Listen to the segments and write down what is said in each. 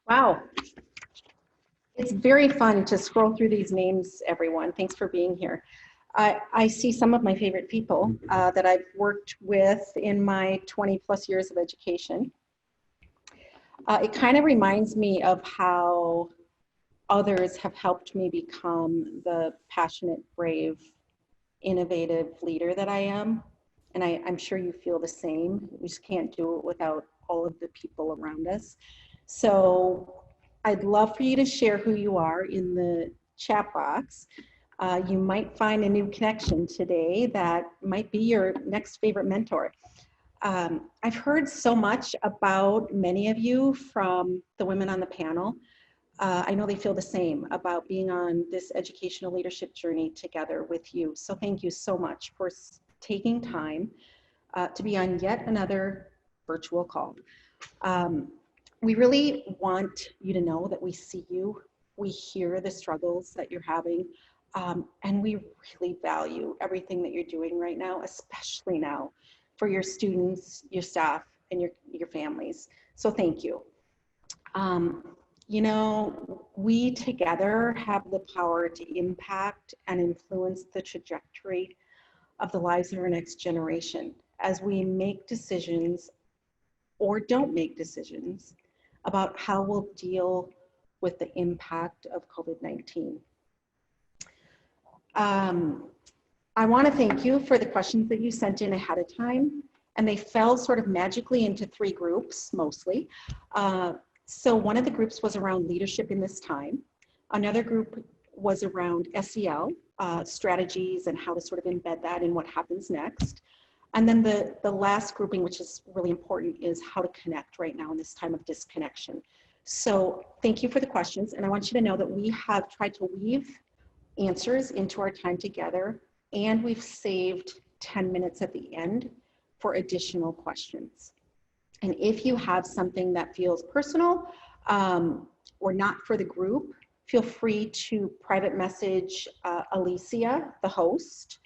Wow. It's very fun to scroll through these names, everyone. Thanks for being here. I see some of my favorite people that I've worked with in my 20 plus years of education. It kind of reminds me of how others have helped me become the passionate, brave, innovative leader that I am. And I'm sure you feel the same. We just can't do it without all of the people around us. So I'd love for you to share who you are in the chat box. You might find a new connection today that might be your next favorite mentor. I've heard so much about many of you from the women on the panel. I know they feel the same about being on this educational leadership journey together with you. So thank you so much for taking time to be on yet another virtual call. We really want you to know that we see you, we hear the struggles that you're having, and we really value everything that you're doing right now, especially now for your students, your staff, and your families. So thank you. You know, we together have the power to impact and influence the trajectory of the lives of our next generation as we make decisions or don't make decisions about how we'll deal with the impact of COVID-19. I want to thank you for the questions that you sent in ahead of time, and they fell sort of magically into 3 groups mostly. So one of the groups was around leadership in this time. Another group was around SEL, strategies and how to sort of embed that in what happens next. And then the last grouping, which is really important, is how to connect right now in this time of disconnection. So thank you for the questions. And I want you to know that we have tried to weave answers into our time together, and we've saved 10 minutes at the end for additional questions. And if you have something that feels personal or not for the group, feel free to private message Alicia, the host,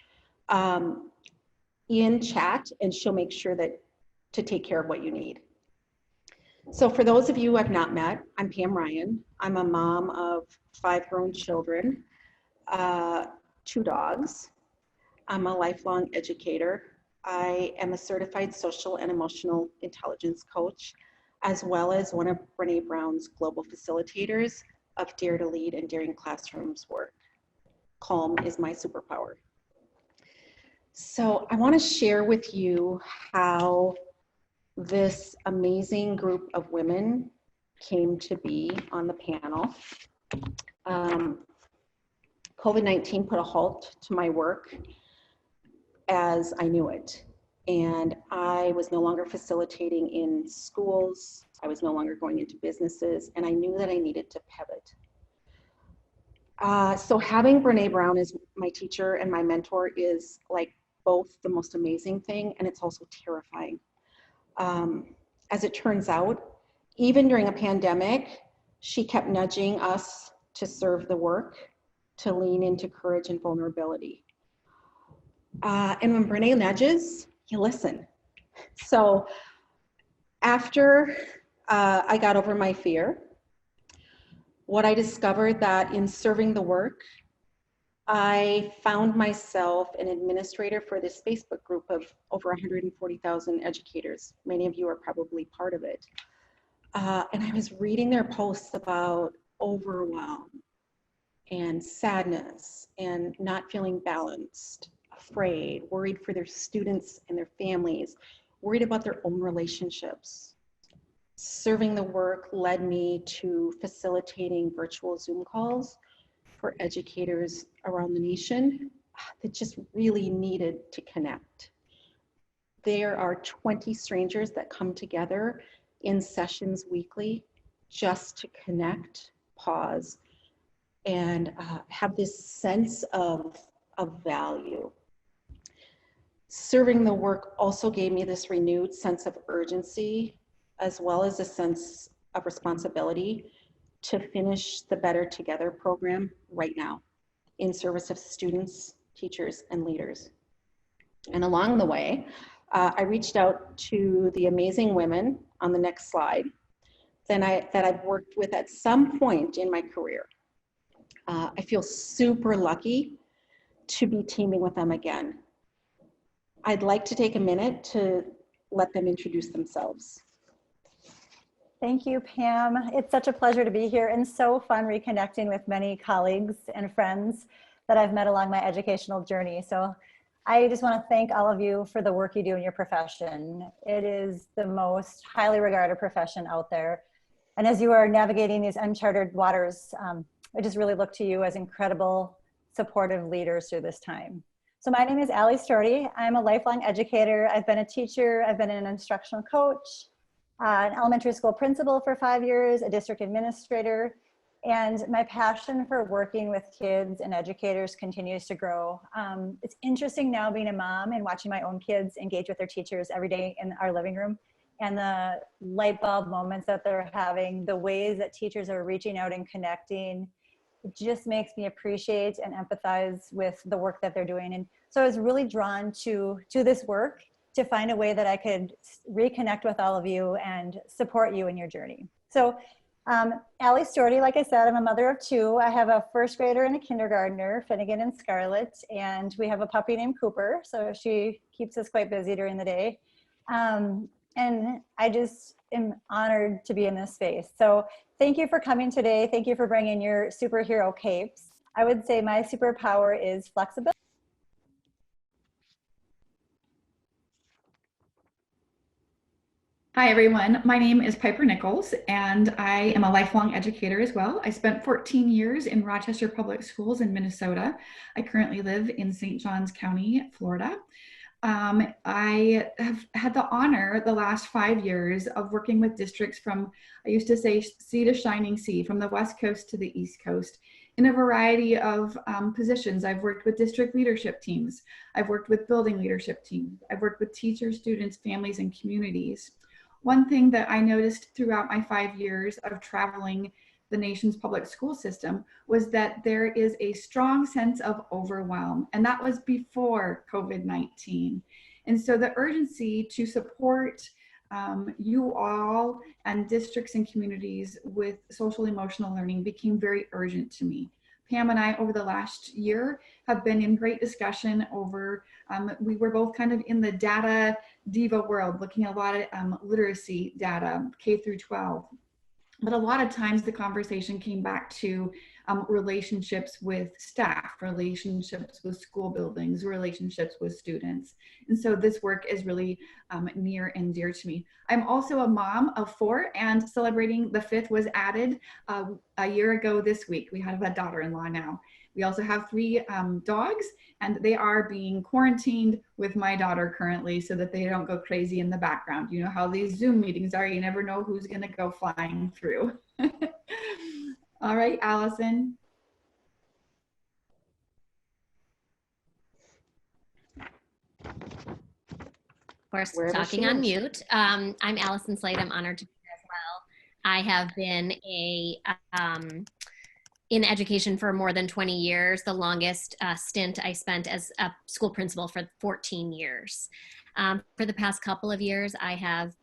in chat, and she'll make sure that to take care of what you need. So for those of you who I've not met, I'm Pam Ryan. I'm a mom of 5 grown children, 2 dogs. I'm a lifelong educator. I am a certified social and emotional intelligence coach, as well as one of Brené Brown's global facilitators of Dare to Lead and Daring Classrooms work. Calm is my superpower. So I want to share with you how this amazing group of women came to be on the panel. COVID-19 put a halt to my work as I knew it. And I was no longer facilitating in schools. I was no longer going into businesses, and I knew that I needed to pivot. So having Brené Brown as my teacher and my mentor is like both the most amazing thing, and it's also terrifying. As it turns out, even during a pandemic, she kept nudging us to serve the work, to lean into courage and vulnerability. And when Brené nudges, you listen. So after I got over my fear, what I discovered that in serving the work, I found myself an administrator for this Facebook group of over 140,000 educators. Many of you are probably part of it. And I was reading their posts about overwhelm and sadness and not feeling balanced, afraid, worried for their students and their families, worried about their own relationships. Serving the work led me to facilitating virtual Zoom calls for educators around the nation that just really needed to connect. There are 20 strangers that come together in sessions weekly just to connect, pause, and have this sense of value. Serving the work also gave me this renewed sense of urgency, as well as a sense of responsibility to finish the Better Together program right now in service of students, teachers, and leaders. And along the way, I reached out to the amazing women on the next slide that I've worked with at some point in my career. I feel super lucky to be teaming with them again. I'd like to take a minute to let them introduce themselves. Thank you, Pam. It's such a pleasure to be here and so fun reconnecting with many colleagues and friends that I've met along my educational journey. So I just want to thank all of you for the work you do in your profession. It is the most highly regarded profession out there. And as you are navigating these uncharted waters, I just really look to you as incredible, supportive leaders through this time. So my name is Allie Storty. I'm a lifelong educator. I've been a teacher. I've been an instructional coach, an elementary school principal for 5 years, a district administrator, and my passion for working with kids and educators continues to grow. It's interesting now being a mom and watching my own kids engage with their teachers every day in our living room, and the light bulb moments that they're having, the ways that teachers are reaching out and connecting. It just makes me appreciate and empathize with the work that they're doing. And so I was really drawn to this work to find a way that I could reconnect with all of you and support you in your journey. So Allie Storty, like I said, I'm a mother of two. I have a first grader and a kindergartner, Finnegan and Scarlett, and we have a puppy named Cooper, so she keeps us quite busy during the day. And I just am honored to be in this space. So thank you for coming today. Thank you for bringing your superhero capes. I would say my superpower is flexibility. Hi everyone, my name is Piper Nichols and I am a lifelong educator as well. I spent 14 years in Rochester Public Schools in Minnesota. I currently live in St. Johns County, Florida. I have had the honor the last 5 years of working with districts from, I used to say sea to shining sea, from the West Coast to the East Coast in a variety of positions. I've worked with district leadership teams. I've worked with building leadership teams. I've worked with teachers, students, families, and communities. One thing that I noticed throughout my 5 years of traveling the nation's public school system was that there is a strong sense of overwhelm, and that was before COVID-19. And so the urgency to support you all and districts and communities with social emotional learning became very urgent to me. Pam and I, over the last year, have been in great discussion over, we were both kind of in the data diva world, looking at a lot of literacy data, K through 12. But a lot of times the conversation came back to relationships with staff, relationships with school buildings, relationships with students. And so this work is really near and dear to me. I'm also a mom of 4, and celebrating the 5th was added a year ago this week. We have a daughter-in-law now. We also have 3 dogs, and they are being quarantined with my daughter currently so that they don't go crazy in the background. You know how these Zoom meetings are, you never know who's gonna go flying through. All right, Allison. Of course, talking on mute. I'm Allison Slade. I'm honored to be here as well. I have been in education for more than 20 years. The longest stint I spent as a school principal for 14 years. For the past couple of years, I have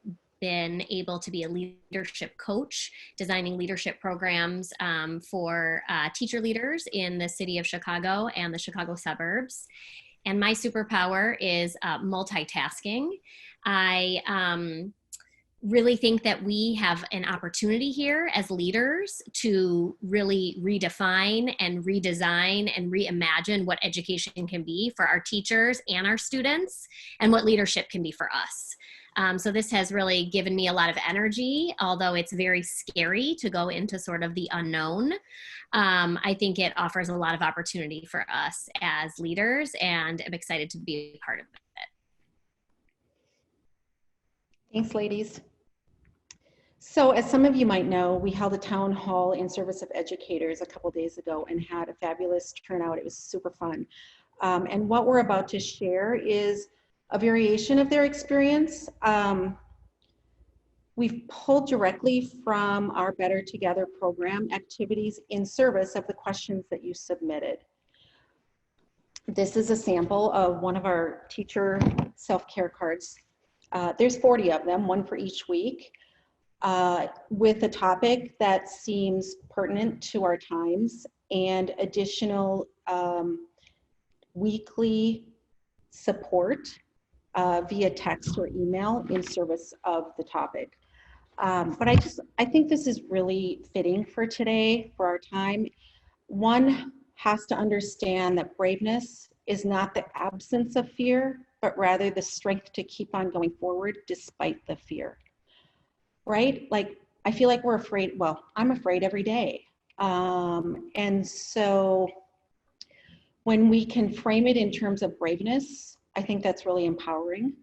been able to be a leadership coach, designing leadership programs for teacher leaders in the city of Chicago and the Chicago suburbs. And my superpower is multitasking. I really think that we have an opportunity here as leaders to really redefine and redesign and reimagine what education can be for our teachers and our students, and what leadership can be for us. So this has really given me a lot of energy, although it's very scary to go into sort of the unknown. I think it offers a lot of opportunity for us as leaders, and I'm excited to be a part of it. Thanks, ladies. So as some of you might know, we held a town hall in service of educators a couple days ago and had a fabulous turnout. It was super fun. And what we're about to share is a variation of their experience. We've pulled directly from our Better Together program activities in service of the questions that you submitted. This is a sample of one of our teacher self-care cards. There's 40 of them, one for each week, with a topic that seems pertinent to our times and additional weekly support via text or email in service of the topic. But I think this is really fitting for today, for our time. One has to understand that braveness is not the absence of fear, but rather the strength to keep on going forward despite the fear, right? Like, I feel like we're afraid, well, I'm afraid every day. And so when we can frame it in terms of braveness, I think that's really empowering.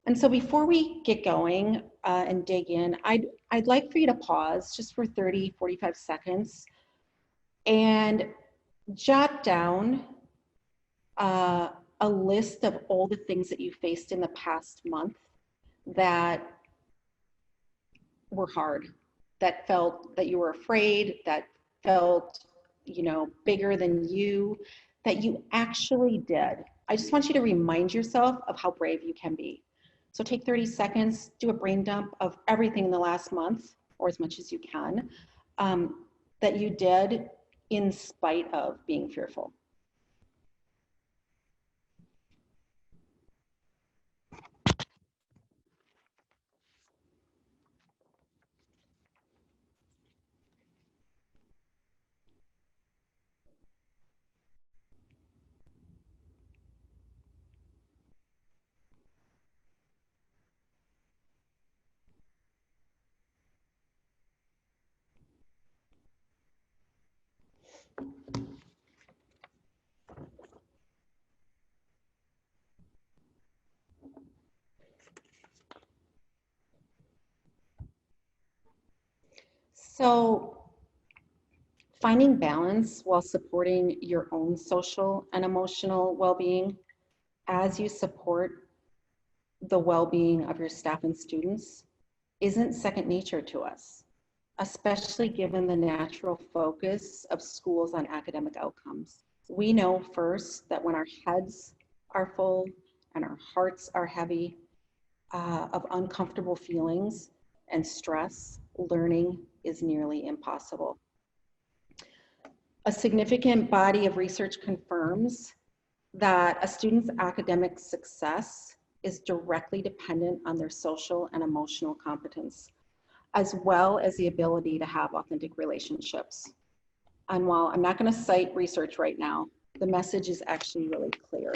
And so before we get going and dig in, I'd like for you to pause just for 30, 45 seconds and jot down a list of all the things that you faced in the past month that were hard, that felt that you were afraid, that felt, you know, bigger than you, that you actually did. I just want you to remind yourself of how brave you can be. So take 30 seconds, do a brain dump of everything in the last month, or as much as you can, that you did in spite of being fearful. So finding balance while supporting your own social and emotional well-being as you support the well-being of your staff and students isn't second nature to us, especially given the natural focus of schools on academic outcomes. We know first that when our heads are full and our hearts are heavy of uncomfortable feelings and stress, learning is nearly impossible. A significant body of research confirms that a student's academic success is directly dependent on their social and emotional competence, as well as the ability to have authentic relationships. And while I'm not going to cite research right now, the message is actually really clear.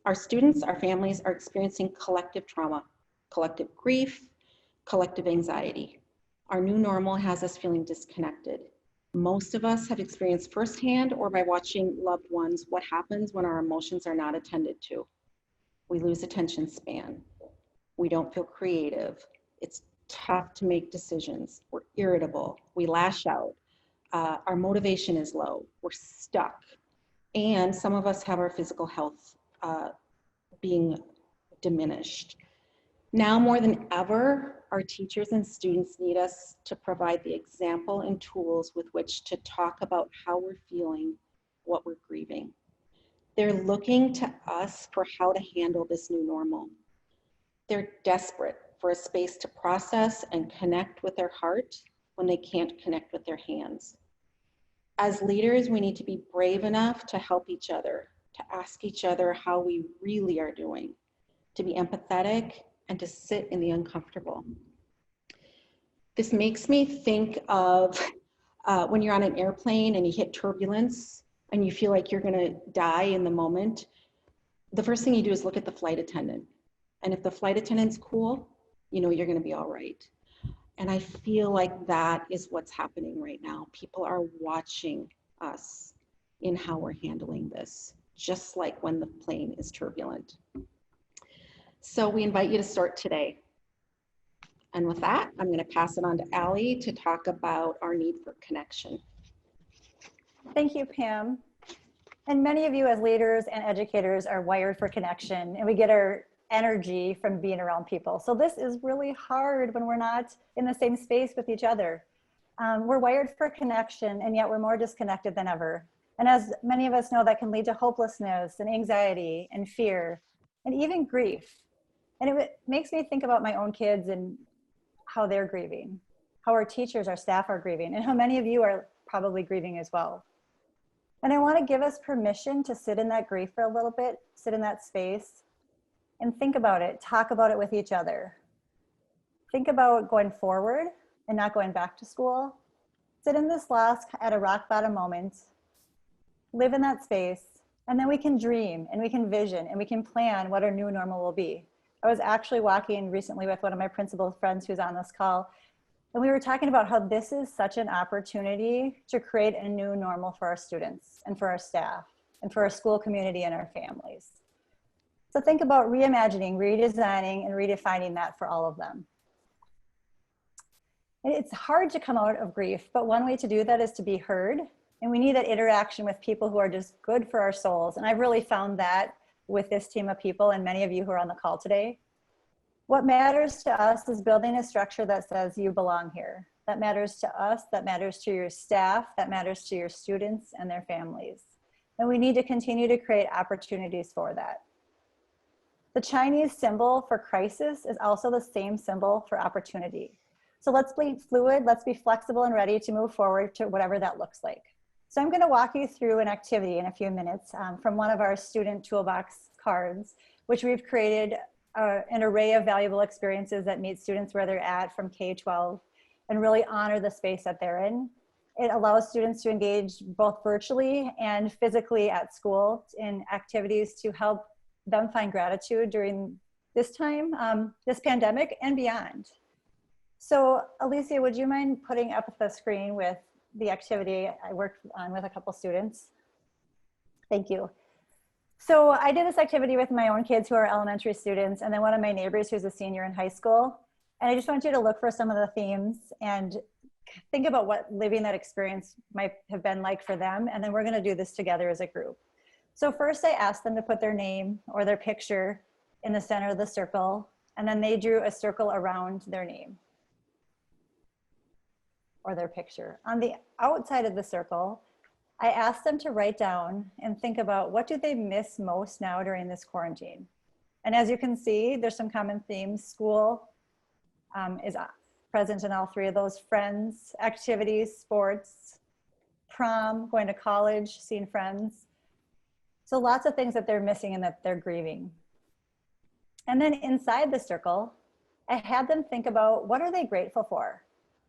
Our students, our families are experiencing collective trauma, collective grief, collective anxiety. Our new normal has us feeling disconnected. Most of us have experienced firsthand or by watching loved ones what happens when our emotions are not attended to. We lose attention span. We don't feel creative. It's tough to make decisions. We're irritable. We lash out. Our motivation is low. We're stuck. And some of us have our physical health being diminished. Now more than ever, our teachers and students need us to provide the example and tools with which to talk about how we're feeling, what we're grieving. They're looking to us for how to handle this new normal. They're desperate for a space to process and connect with their heart when they can't connect with their hands. As leaders, we need to be brave enough to help each other, to ask each other how we really are doing, to be empathetic, and to sit in the uncomfortable. This makes me think of when you're on an airplane and you hit turbulence and you feel like you're gonna die in the moment. The first thing you do is look at the flight attendant. And if the flight attendant's cool, you know you're gonna be all right. And I feel like that is what's happening right now. People are watching us in how we're handling this, just like when the plane is turbulent. So we invite you to start today. And with that, I'm going to pass it on to Allie to talk about our need for connection. Thank you, Pam. And many of you as leaders and educators are wired for connection, and we get our energy from being around people. So this is really hard when we're not in the same space with each other. We're wired for connection, and yet we're more disconnected than ever. And as many of us know, that can lead to hopelessness and anxiety and fear and even grief. And it makes me think about my own kids and how they're grieving, how our teachers, our staff are grieving, and how many of you are probably grieving as well. And I want to give us permission to sit in that grief for a little bit, sit in that space, and think about it, talk about it with each other. Think about going forward and not going back to school. Sit in this loss at a rock bottom moment, live in that space, and then we can dream and we can vision and we can plan what our new normal will be. I was actually walking recently with one of my principal friends who's on this call, and we were talking about how this is such an opportunity to create a new normal for our students and for our staff and for our school community and our families. So think about reimagining, redesigning, and redefining that for all of them. It's hard to come out of grief, but one way to do that is to be heard. And we need that interaction with people who are just good for our souls. And I've really found that with this team of people and many of you who are on the call today. What matters to us is building a structure that says you belong here. That matters to us, that matters to your staff, that matters to your students and their families. And we need to continue to create opportunities for that. The Chinese symbol for crisis is also the same symbol for opportunity. So let's be fluid, let's be flexible and ready to move forward to whatever that looks like. So I'm going to walk you through an activity in a few minutes from one of our student toolbox cards, which we've created an array of valuable experiences that meet students where they're at from K-12 and really honor the space that they're in. It allows students to engage both virtually and physically at school in activities to help them find gratitude during this time, this pandemic and beyond. So Alicia, would you mind putting up the screen with the activity I worked on with a couple students? Thank you. So I did this activity with my own kids who are elementary students, and then one of my neighbors who's a senior in high school. And I just want you to look for some of the themes and think about what living that experience might have been like for them. And then we're gonna do this together as a group. So first I asked them to put their name or their picture in the center of the circle, and then they drew a circle around their name or their picture. On the outside of the circle, I asked them to write down and think about what do they miss most now during this quarantine. And as you can see, there's some common themes. School is present in all three of those: friends, activities, sports, prom, going to college, seeing friends. So lots of things that they're missing and that they're grieving. And then inside the circle, I had them think about what are they grateful for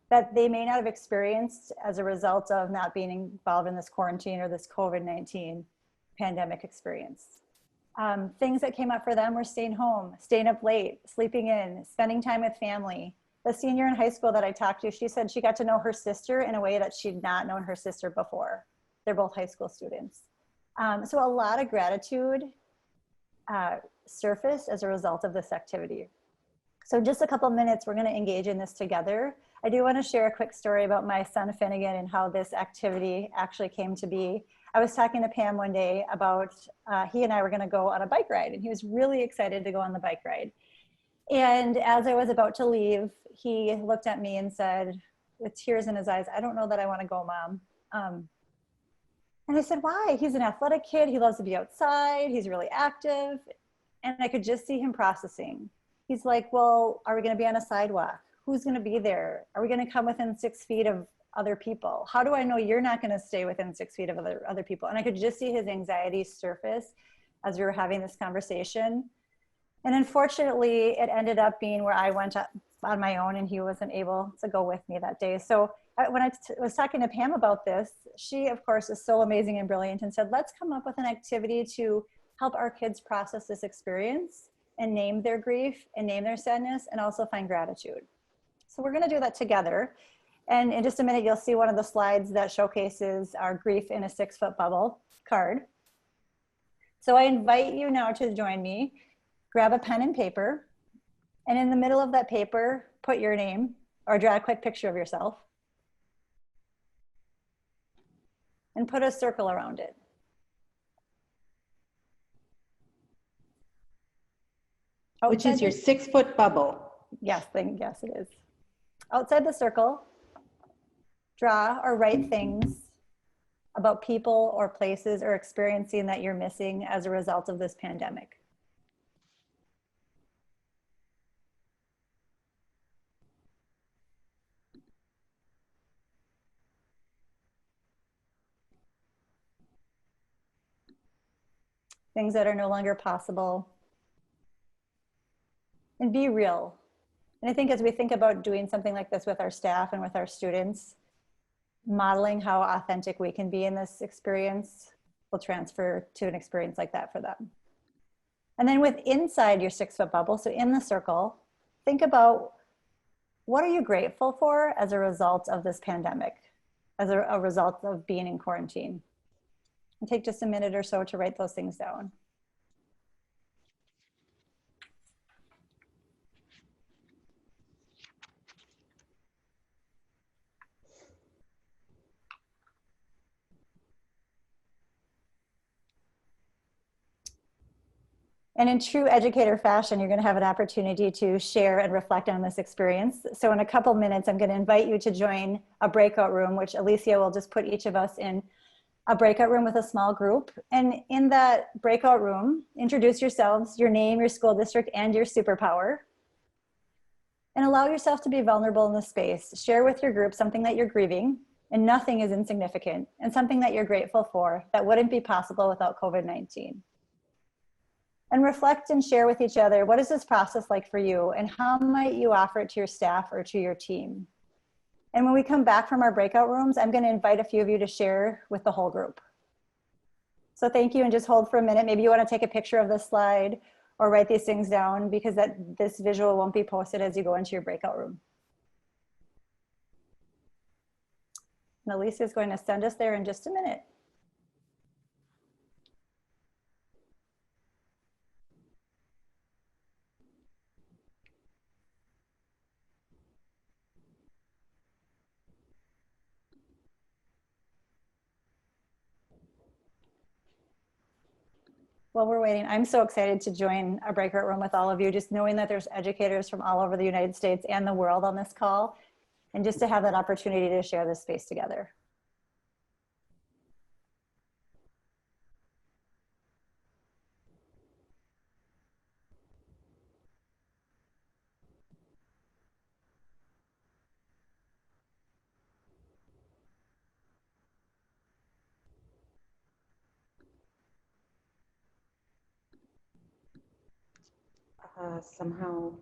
that they may not have experienced as a result of not being involved in this quarantine or this COVID-19 pandemic experience. Things that came up for them were staying home, staying up late, sleeping in, spending time with family. The senior in high school that I talked to, she said she got to know her sister in a way that she'd not known her sister before. They're both high school students. So a lot of gratitude surfaced as a result of this activity. So just a couple minutes, we're going to engage in this together. I do want to share a quick story about my son Finnegan and how this activity actually came to be. I was talking to Pam one day about he and I were going to go on a bike ride, and he was really excited to go on the bike ride. And as I was about to leave, he looked at me and said, with tears in his eyes, "I don't know that I want to go, Mom." And I said, "Why?" He's an athletic kid. He loves to be outside. He's really active. And I could just see him processing. He's like, "Well, are we going to be on a sidewalk? Who's going to be there? Are we going to come within 6 feet of other people? How do I know you're not going to stay within 6 feet of other people?" And I could just see his anxiety surface as we were having this conversation. And unfortunately, it ended up being where I went on my own and he wasn't able to go with me that day. So when I was talking to Pam about this, she, of course, is so amazing and brilliant and said, let's come up with an activity to help our kids process this experience and name their grief and name their sadness and also find gratitude. So we're going to do that together. And in just a minute, you'll see one of the slides that showcases our grief in a 6-foot bubble card. So I invite you now to join me. Grab a pen and paper. And in the middle of that paper, put your name or draw a quick picture of yourself. And put a circle around it. which is your 6-foot bubble. Yes, yes it is. Outside the circle, draw or write things about people or places or experiencing that you're missing as a result of this pandemic. Things that are no longer possible. And be real. And I think as we think about doing something like this with our staff and with our students, modeling how authentic we can be in this experience will transfer to an experience like that for them. And then with inside your 6-foot bubble, so in the circle, think about what are you grateful for as a result of this pandemic, as a result of being in quarantine. And take just a minute or so to write those things down. And in true educator fashion, you're going to have an opportunity to share and reflect on this experience. So in a couple minutes, I'm going to invite you to join a breakout room, which Alicia will just put each of us in a breakout room with a small group. And in that breakout room, introduce yourselves, your name, your school district, and your superpower. And allow yourself to be vulnerable in the space. Share with your group something that you're grieving, and nothing is insignificant, and something that you're grateful for that wouldn't be possible without COVID-19. And reflect and share with each other, what is this process like for you, and how might you offer it to your staff or to your team? And when we come back from our breakout rooms, I'm going to invite a few of you to share with the whole group. So thank you, and just hold for a minute. Maybe you want to take a picture of this slide or write these things down, because this visual won't be posted as you go into your breakout room. And Alicia is going to send us there in just a minute. While we're waiting, I'm so excited to join a breakout room with all of you, just knowing that there's educators from all over the United States and the world on this call, and just to have that opportunity to share this space together. Somehow.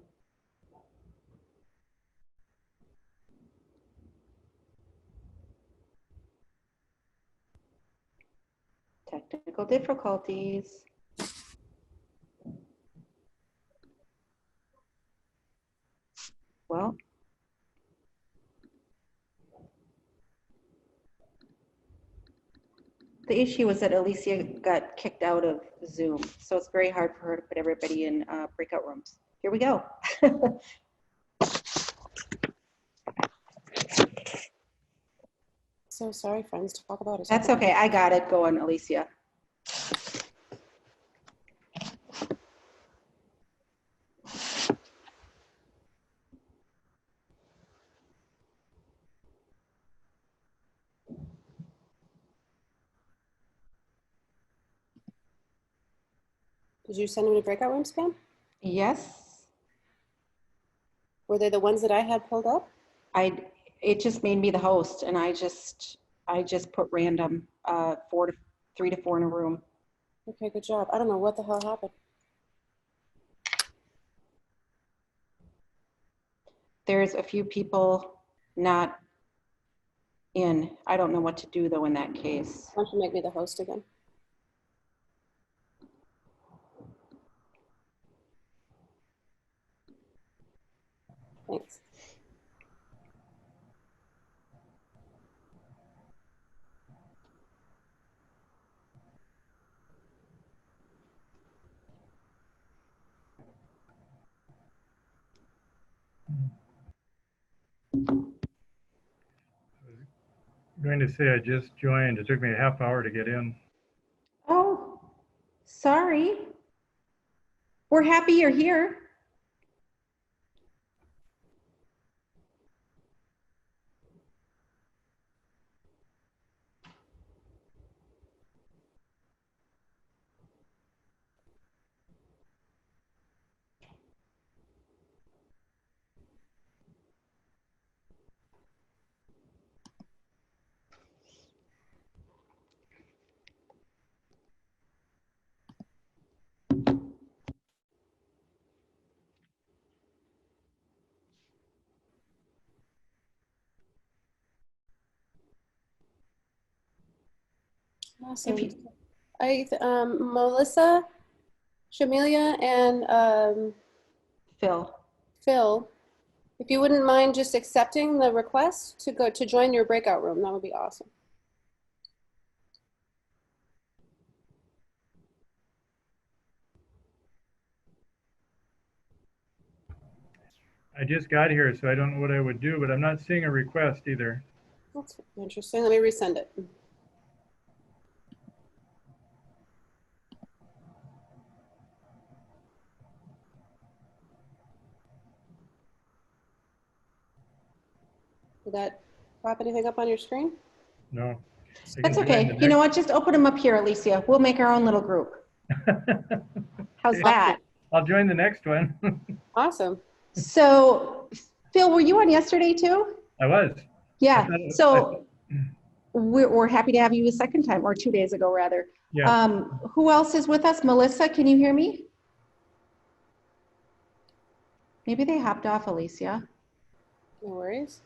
Technical difficulties. Well, the issue was that Alicia got kicked out of Zoom, so it's very hard for her to put everybody in breakout rooms. Here we go. So sorry, friends, talk about it. That's okay, I got it going, Alicia. Did you send them to breakout rooms, Pam? Yes. Were they the ones that I had pulled up? It just made me the host, and I just put random 3 to 4 in a room. Okay, good job. I don't know what the hell happened. There's a few people not in. I don't know what to do though in that case. Why don't you make me the host again? Thanks. Going to say I just joined. It took me a half hour to get in. Oh, sorry. We're happy you're here. Awesome. If you, Melissa, Shamelia, and Phil. Phil, if you wouldn't mind just accepting the request to join your breakout room, that would be awesome. I just got here, so I don't know what I would do, but I'm not seeing a request either. That's interesting. Let me resend it. Did that pop anything up on your screen? No. I That's can join okay. You know what? Just open them up here, Alicia. We'll make our own little group. the How's next- that? I'll join the next one. Awesome. So, Phil, were you on yesterday too? I was. Yeah. I thought- So we're happy to have you a second time, or 2 days ago rather. Yeah. Who else is with us? Melissa, can you hear me? Maybe they hopped off, Alicia. No worries.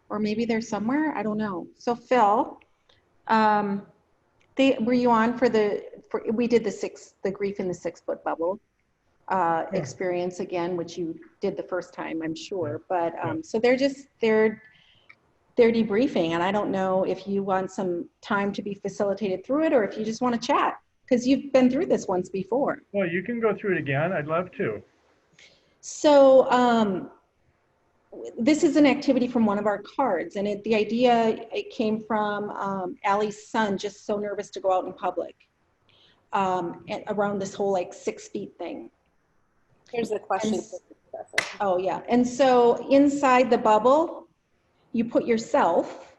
Or maybe they're somewhere. I don't know. So Phil, were you on for we did the grief in the 6-foot bubble experience again, which you did the first time, I'm sure. But so they're debriefing, and I don't know if you want some time to be facilitated through it, or if you just want to chat, because you've been through this once before. Well, you can go through it again. I'd love to. So this is an activity from one of our cards, and the idea, it came from Allie's son, just so nervous to go out in public, and around this whole like 6 feet thing. Here's the question. And, oh yeah, and so inside the bubble, you put yourself,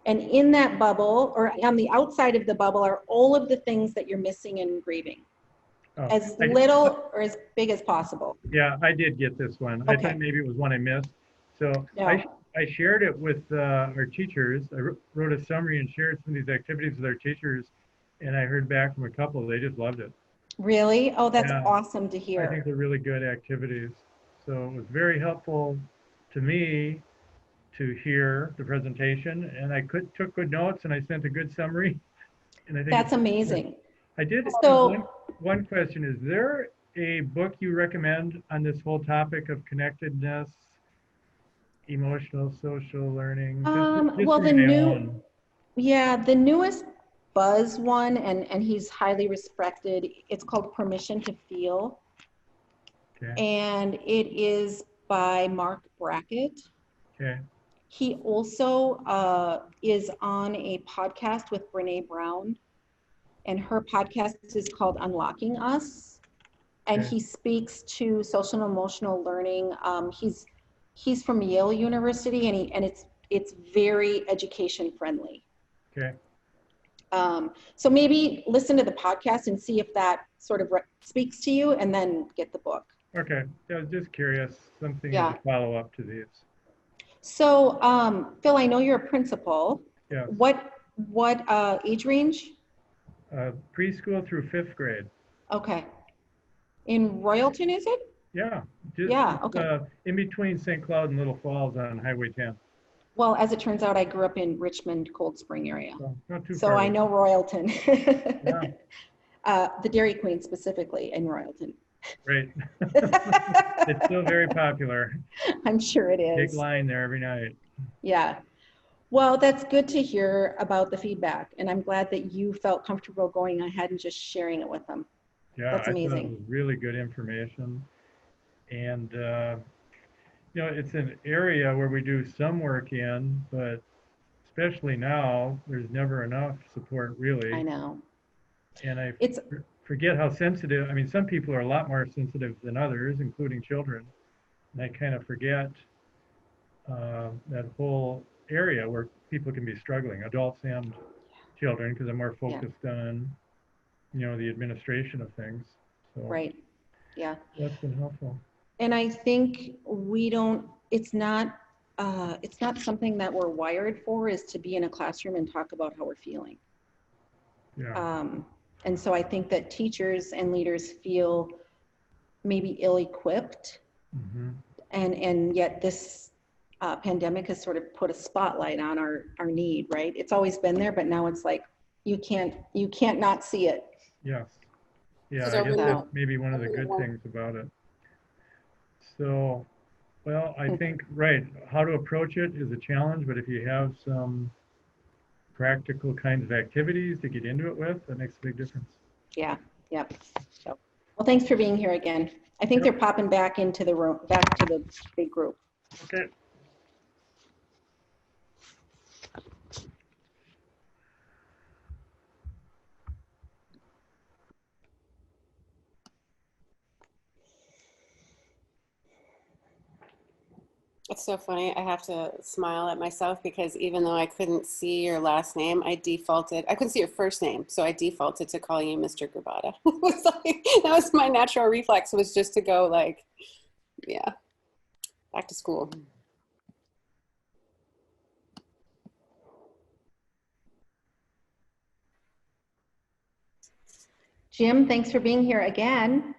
and in that bubble, or on the outside of the bubble, are all of the things that you're missing and grieving. Oh, As little or as big as possible. Yeah, I did get this one. I Okay. thought maybe it was one I missed. So No. I shared it with our teachers. I wrote a summary and shared some of these activities with our teachers, and I heard back from a couple. They just loved it. Really? Oh, that's Yeah. awesome to I think hear. they're really good activities. So it was very helpful to me to hear the presentation, and I took good notes, and I sent a good summary. And I think That's amazing. I did So- have one question. Is there a book you recommend on this whole topic of connectedness, emotional, social learning? Just well, for the my new, own. yeah, the newest Buzz one, and he's highly respected. It's called Permission to Feel, Okay. and it is by Mark Brackett. Okay. He also is on a podcast with Brene Brown, and her podcast is called Unlocking Us, and Okay. he speaks to social and emotional learning. He's from Yale University, and it's very education friendly. Okay. So maybe listen to the podcast and see if that sort of speaks to you, and then get the book. Okay. I was just curious, something Yeah. as a follow up to these. So Phil, I know you're a principal. Yes. What age range? Preschool through 5th grade. Okay. In Royalton, is it? Yeah. Yeah, okay. In between St. Cloud and Little Falls on Highway 10. Well, as it turns out, I grew up in Richmond, Cold Spring area. So not too So far I away. know Royalton. Yeah. The Dairy Queen specifically in Royalton. Right. It's still very popular. I'm sure it Big is. line there every night. Yeah. Well, that's good to hear about the feedback. And I'm glad that you felt comfortable going ahead and just sharing it with them. Yeah, That's I thought it amazing. was really good information. And, it's an area where we do some work in, but especially now, there's never enough support really. I know. And I It's forget how sensitive, I mean, some people are a lot more sensitive than others, including children. And I kind of forget that whole area where people can be struggling, adults and children, because I'm more focused on, the administration of things. So right. Yeah. that's been helpful. And I think it's not something that we're wired for, is to be in a classroom and talk about how we're feeling. Yeah. And so I think that teachers and leaders feel maybe ill-equipped, Mm-hmm. and yet this pandemic has sort of put a spotlight on our need, right? It's always been there, but now it's like you can't not see it. Yes. This Yeah, is I our guess window. that's maybe one of the good things about it. So, well, I think, right, how to approach it is a challenge, but if you have some practical kinds of activities to get into it with, that makes a big difference. Yeah, yep. So, well, thanks for being here again. I think they're popping back into the room, back to the big group. Okay. It's so funny. I have to smile at myself because even though I couldn't see your last name, I couldn't see your first name. So I defaulted to calling you Mr. Grabata. It was like, that was my natural reflex, was just to go like, yeah, back to school. Jim, thanks for being here again.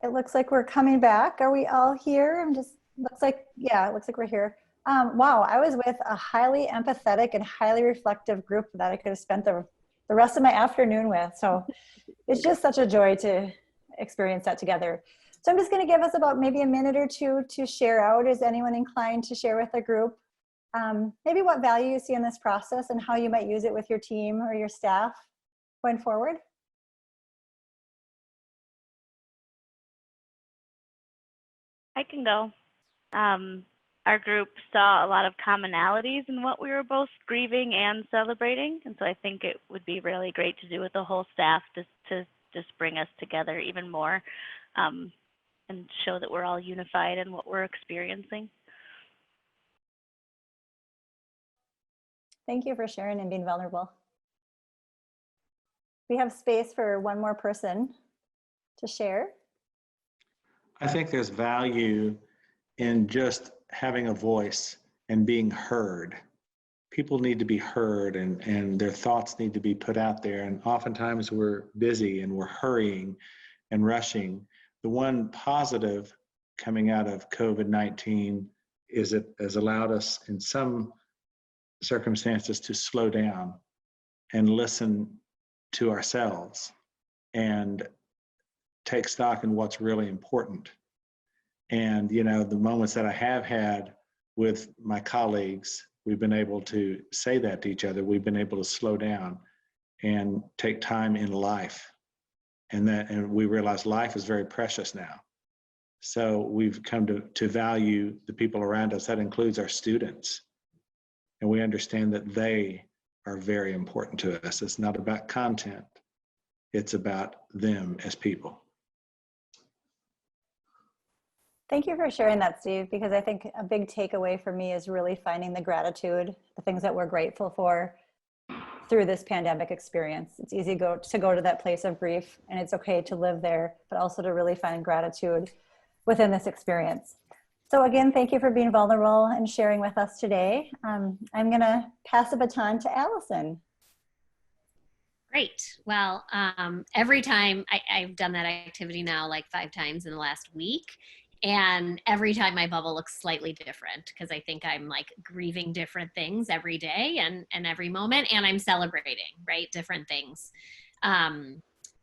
It looks like we're coming back. Are we all here? Looks like, yeah, it looks like we're here. Wow, I was with a highly empathetic and highly reflective group that I could have spent the rest of my afternoon with. So it's just such a joy to experience that together. So I'm just going to give us about maybe a minute or two to share out. Is anyone inclined to share with the group maybe what value you see in this process and how you might use it with your team or your staff going forward? I can go. Our group saw a lot of commonalities in what we were both grieving and celebrating, and so I think it would be really great to do with the whole staff to just bring us together even more and show that we're all unified in what we're experiencing. Thank you for sharing and being vulnerable. We have space for one more person to share. I think there's value in just having a voice and being heard. People need to be heard and their thoughts need to be put out there. And oftentimes we're busy and we're hurrying and rushing. The one positive coming out of COVID-19 is it has allowed us in some circumstances to slow down and listen to ourselves and take stock in what's really important. And, you know, the moments that I have had with my colleagues, we've been able to say that to each other. We've been able to slow down and take time in life. And we realize life is very precious now. So we've come to value the people around us. That includes our students. And we understand that they are very important to us. It's not about content. It's about them as people. Thank you for sharing that, Steve, because I think a big takeaway for me is really finding the gratitude, the things that we're grateful for through this pandemic experience. It's easy to go to that place of grief, and it's okay to live there, but also to really find gratitude within this experience. So again, thank you for being vulnerable and sharing with us today. I'm gonna pass the baton to Allison. Great. Well, every time I've done that activity now like 5 times in the last week. And every time my bubble looks slightly different because I think I'm like grieving different things every day and every moment, and I'm celebrating, right? Different things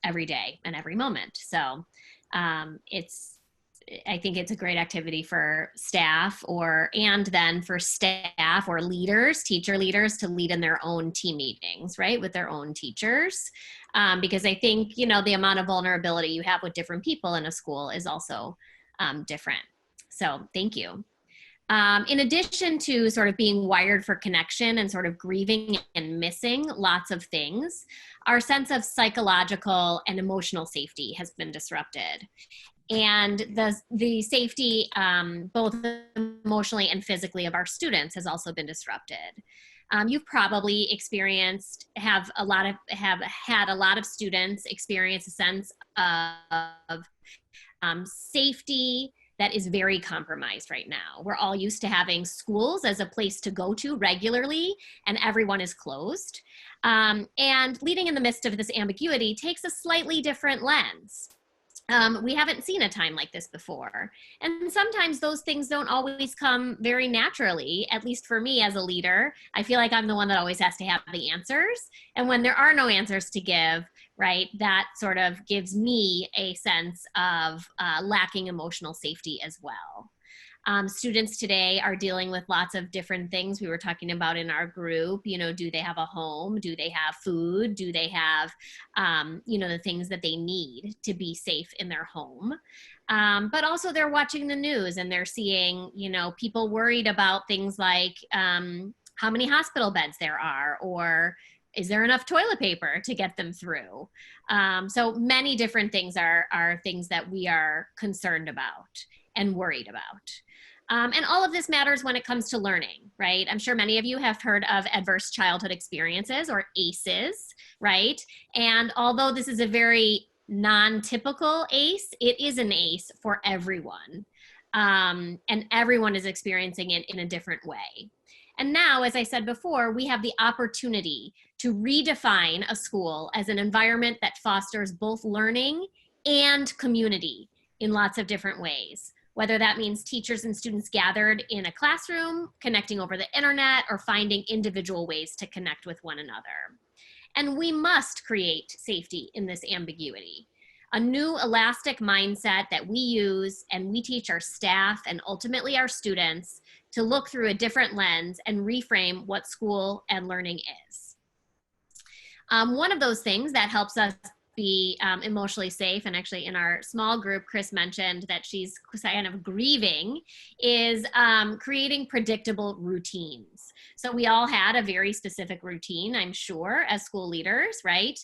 every day and every moment. So I think it's a great activity for staff and then for staff or leaders, teacher leaders, to lead in their own team meetings, right? With their own teachers. Because I think, you know, the amount of vulnerability you have with different people in a school is also different. So thank you. In addition to sort of being wired for connection and sort of grieving and missing lots of things, our sense of psychological and emotional safety has been disrupted. And the safety, both emotionally and physically, of our students has also been disrupted. You've probably have had a lot of students experience a sense of safety that is very compromised right now. We're all used to having schools as a place to go to regularly, and everyone is closed. And leading in the midst of this ambiguity takes a slightly different lens. We haven't seen a time like this before. And sometimes those things don't always come very naturally, at least for me as a leader. I feel like I'm the one that always has to have the answers. And when there are no answers to give, right, that sort of gives me a sense of lacking emotional safety as well. Students today are dealing with lots of different things we were talking about in our group. You know, do they have a home? Do they have food? Do they have, you know, the things that they need to be safe in their home? But also they're watching the news and they're seeing, you know, people worried about things like how many hospital beds there are, or is there enough toilet paper to get them through? So many different things are things that we are concerned about and worried about. And all of this matters when it comes to learning, right? I'm sure many of you have heard of adverse childhood experiences, or ACEs, right? And although this is a very non-typical ACE, it is an ACE for everyone. And everyone is experiencing it in a different way. And now, as I said before, we have the opportunity to redefine a school as an environment that fosters both learning and community in lots of different ways, whether that means teachers and students gathered in a classroom, connecting over the internet, or finding individual ways to connect with one another. And we must create safety in this ambiguity. A new elastic mindset that we use and we teach our staff and ultimately our students to look through a different lens and reframe what school and learning is. One of those things that helps us be emotionally safe, and actually in our small group, Chris mentioned that she's kind of grieving, is creating predictable routines. So we all had a very specific routine, I'm sure, as school leaders, right?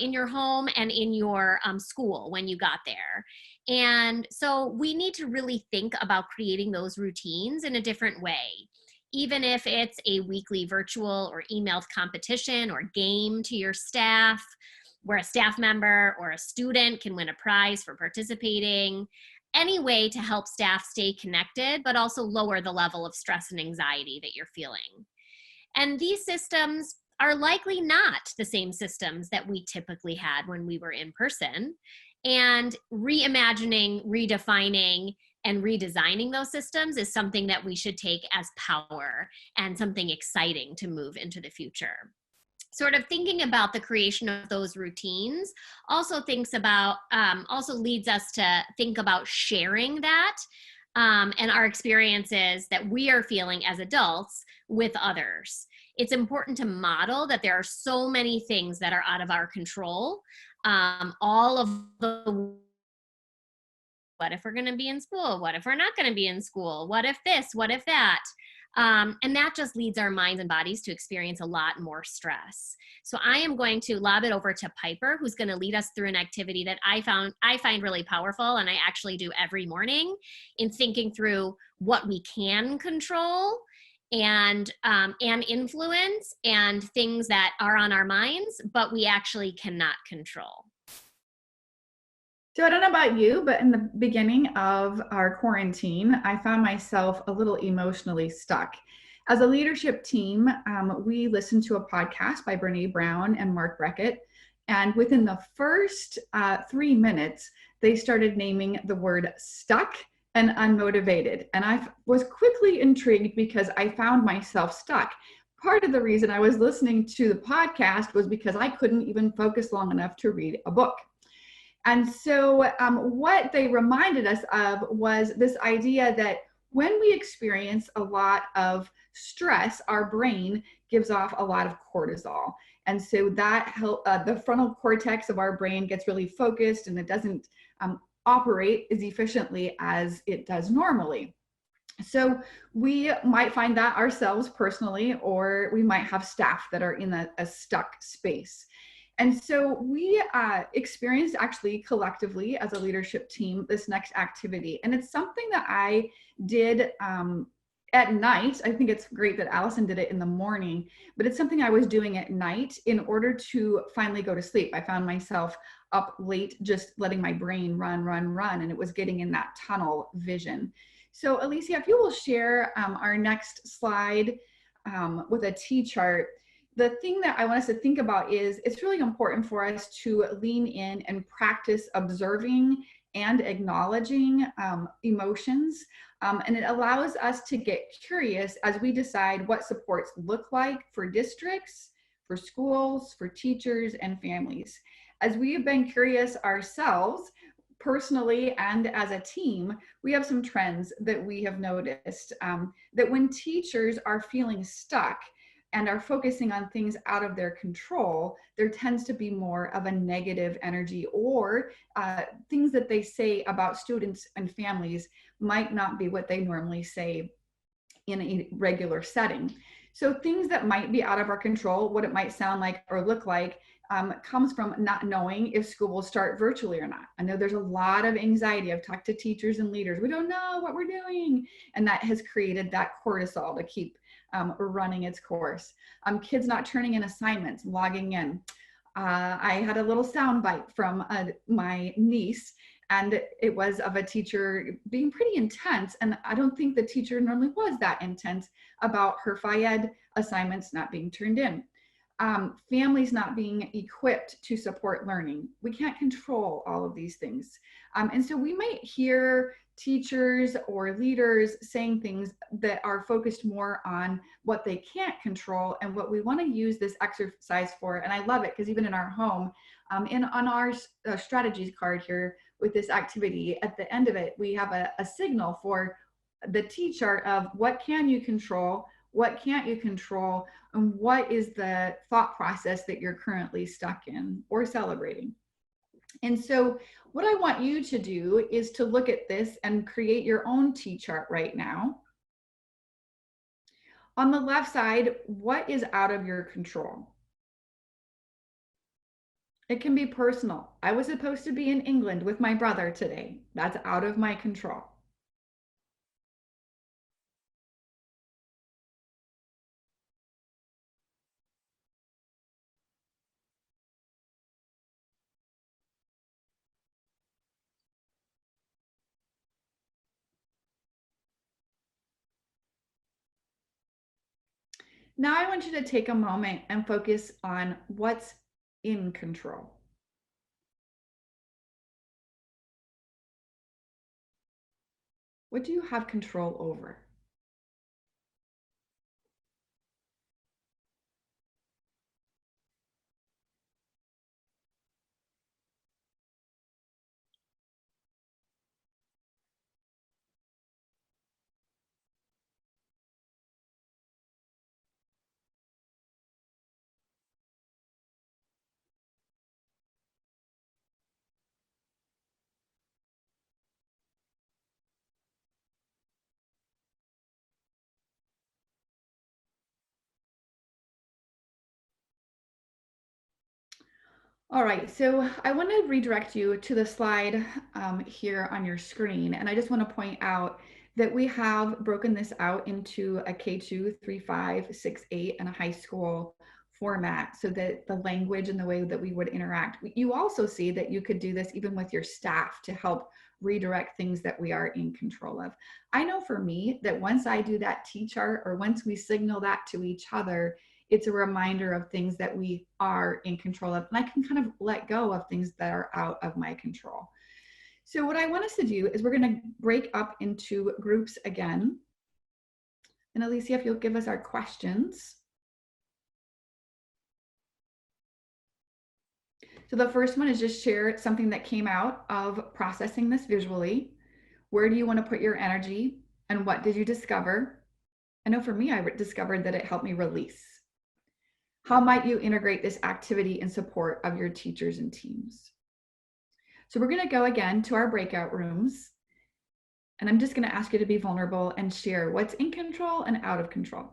In your home and in your school when you got there. And so we need to really think about creating those routines in a different way. Even if it's a weekly virtual or emailed competition or game to your staff, where a staff member or a student can win a prize for participating, any way to help staff stay connected, but also lower the level of stress and anxiety that you're feeling. And these systems are likely not the same systems that we typically had when we were in person. And reimagining, redefining, and redesigning those systems is something that we should take as power and something exciting to move into the future. Sort of thinking about the creation of those routines also leads us to think about sharing that and our experiences that we are feeling as adults with others. It's important to model that there are so many things that are out of our control. All of the, what if we're going to be in school? What if we're not going to be in school? What if this? What if that? And that just leads our minds and bodies to experience a lot more stress. So I am going to lob it over to Piper, who's going to lead us through an activity that I find really powerful, and I actually do every morning, in thinking through what we can control and influence, and things that are on our minds, but we actually cannot control. So I don't know about you, but in the beginning of our quarantine, I found myself a little emotionally stuck. As a leadership team, we listened to a podcast by Brene Brown and Mark Beckett. And within the first 3 minutes, they started naming the word stuck and unmotivated. And I was quickly intrigued because I found myself stuck. Part of the reason I was listening to the podcast was because I couldn't even focus long enough to read a book. And so what they reminded us of was this idea that when we experience a lot of stress, our brain gives off a lot of cortisol. And so that the frontal cortex of our brain gets really focused, and it doesn't operate as efficiently as it does normally. So we might find that ourselves personally, or we might have staff that are in a stuck space. And so we experienced, actually collectively as a leadership team, this next activity. And it's something that I did at night. I think it's great that Allison did it in the morning, but it's something I was doing at night in order to finally go to sleep. I found myself up late, just letting my brain run, and it was getting in that tunnel vision. So Alicia, if you will share our next slide with a T-chart. the thing that I want us to think about is it's really important for us to lean in and practice observing and acknowledging emotions. And it allows us to get curious as we decide what supports look like for districts, for schools, for teachers, and families. As we have been curious ourselves, personally and as a team, we have some trends that we have noticed that when teachers are feeling stuck and are focusing on things out of their control, there tends to be more of a negative energy, or things that they say about students and families might not be what they normally say in a regular setting. So things that might be out of our control, what it might sound like or look like, comes from not knowing if school will start virtually or not. I know there's a lot of anxiety. I've talked to teachers and leaders. We don't know what we're doing. And that has created that cortisol to keep running its course. Kids not turning in assignments, logging in. I had a little sound bite from my niece, and it was of a teacher being pretty intense. And I don't think the teacher normally was that intense about her FIED assignments not being turned in. Families not being equipped to support learning. We can't control all of these things. And so we might hear teachers or leaders saying things that are focused more on what they can't control and what we want to use this exercise for. And I love it because even in our home, on our strategies card here with this activity, at the end of it, we have a signal for the T chart of what can you control, what can't you control, and what is the thought process that you're currently stuck in or celebrating. And so what I want you to do is to look at this and create your own T chart right now. On the left side, what is out of your control? It can be personal. I was supposed to be in England with my brother today. That's out of my control. Now I want you to take a moment and focus on what's in control. What do you have control over? All right, so I want to redirect you to the slide here on your screen. And I just want to point out that we have broken this out into a K2, 3, 5, 6, 8, and a high school format so that the language and the way that we would interact. You also see that you could do this even with your staff to help redirect things that we are in control of. I know for me that once I do that T chart, or once we signal that to each other, it's a reminder of things that we are in control of. And I can kind of let go of things that are out of my control. So what I want us to do is we're going to break up into groups again. And Alicia, if you'll give us our questions. So the first one is just share something that came out of processing this visually. Where do you want to put your energy? And what did you discover? I know for me, I discovered that it helped me release. How might you integrate this activity in support of your teachers and teams? So we're going to go again to our breakout rooms. And I'm just going to ask you to be vulnerable and share what's in control and out of control.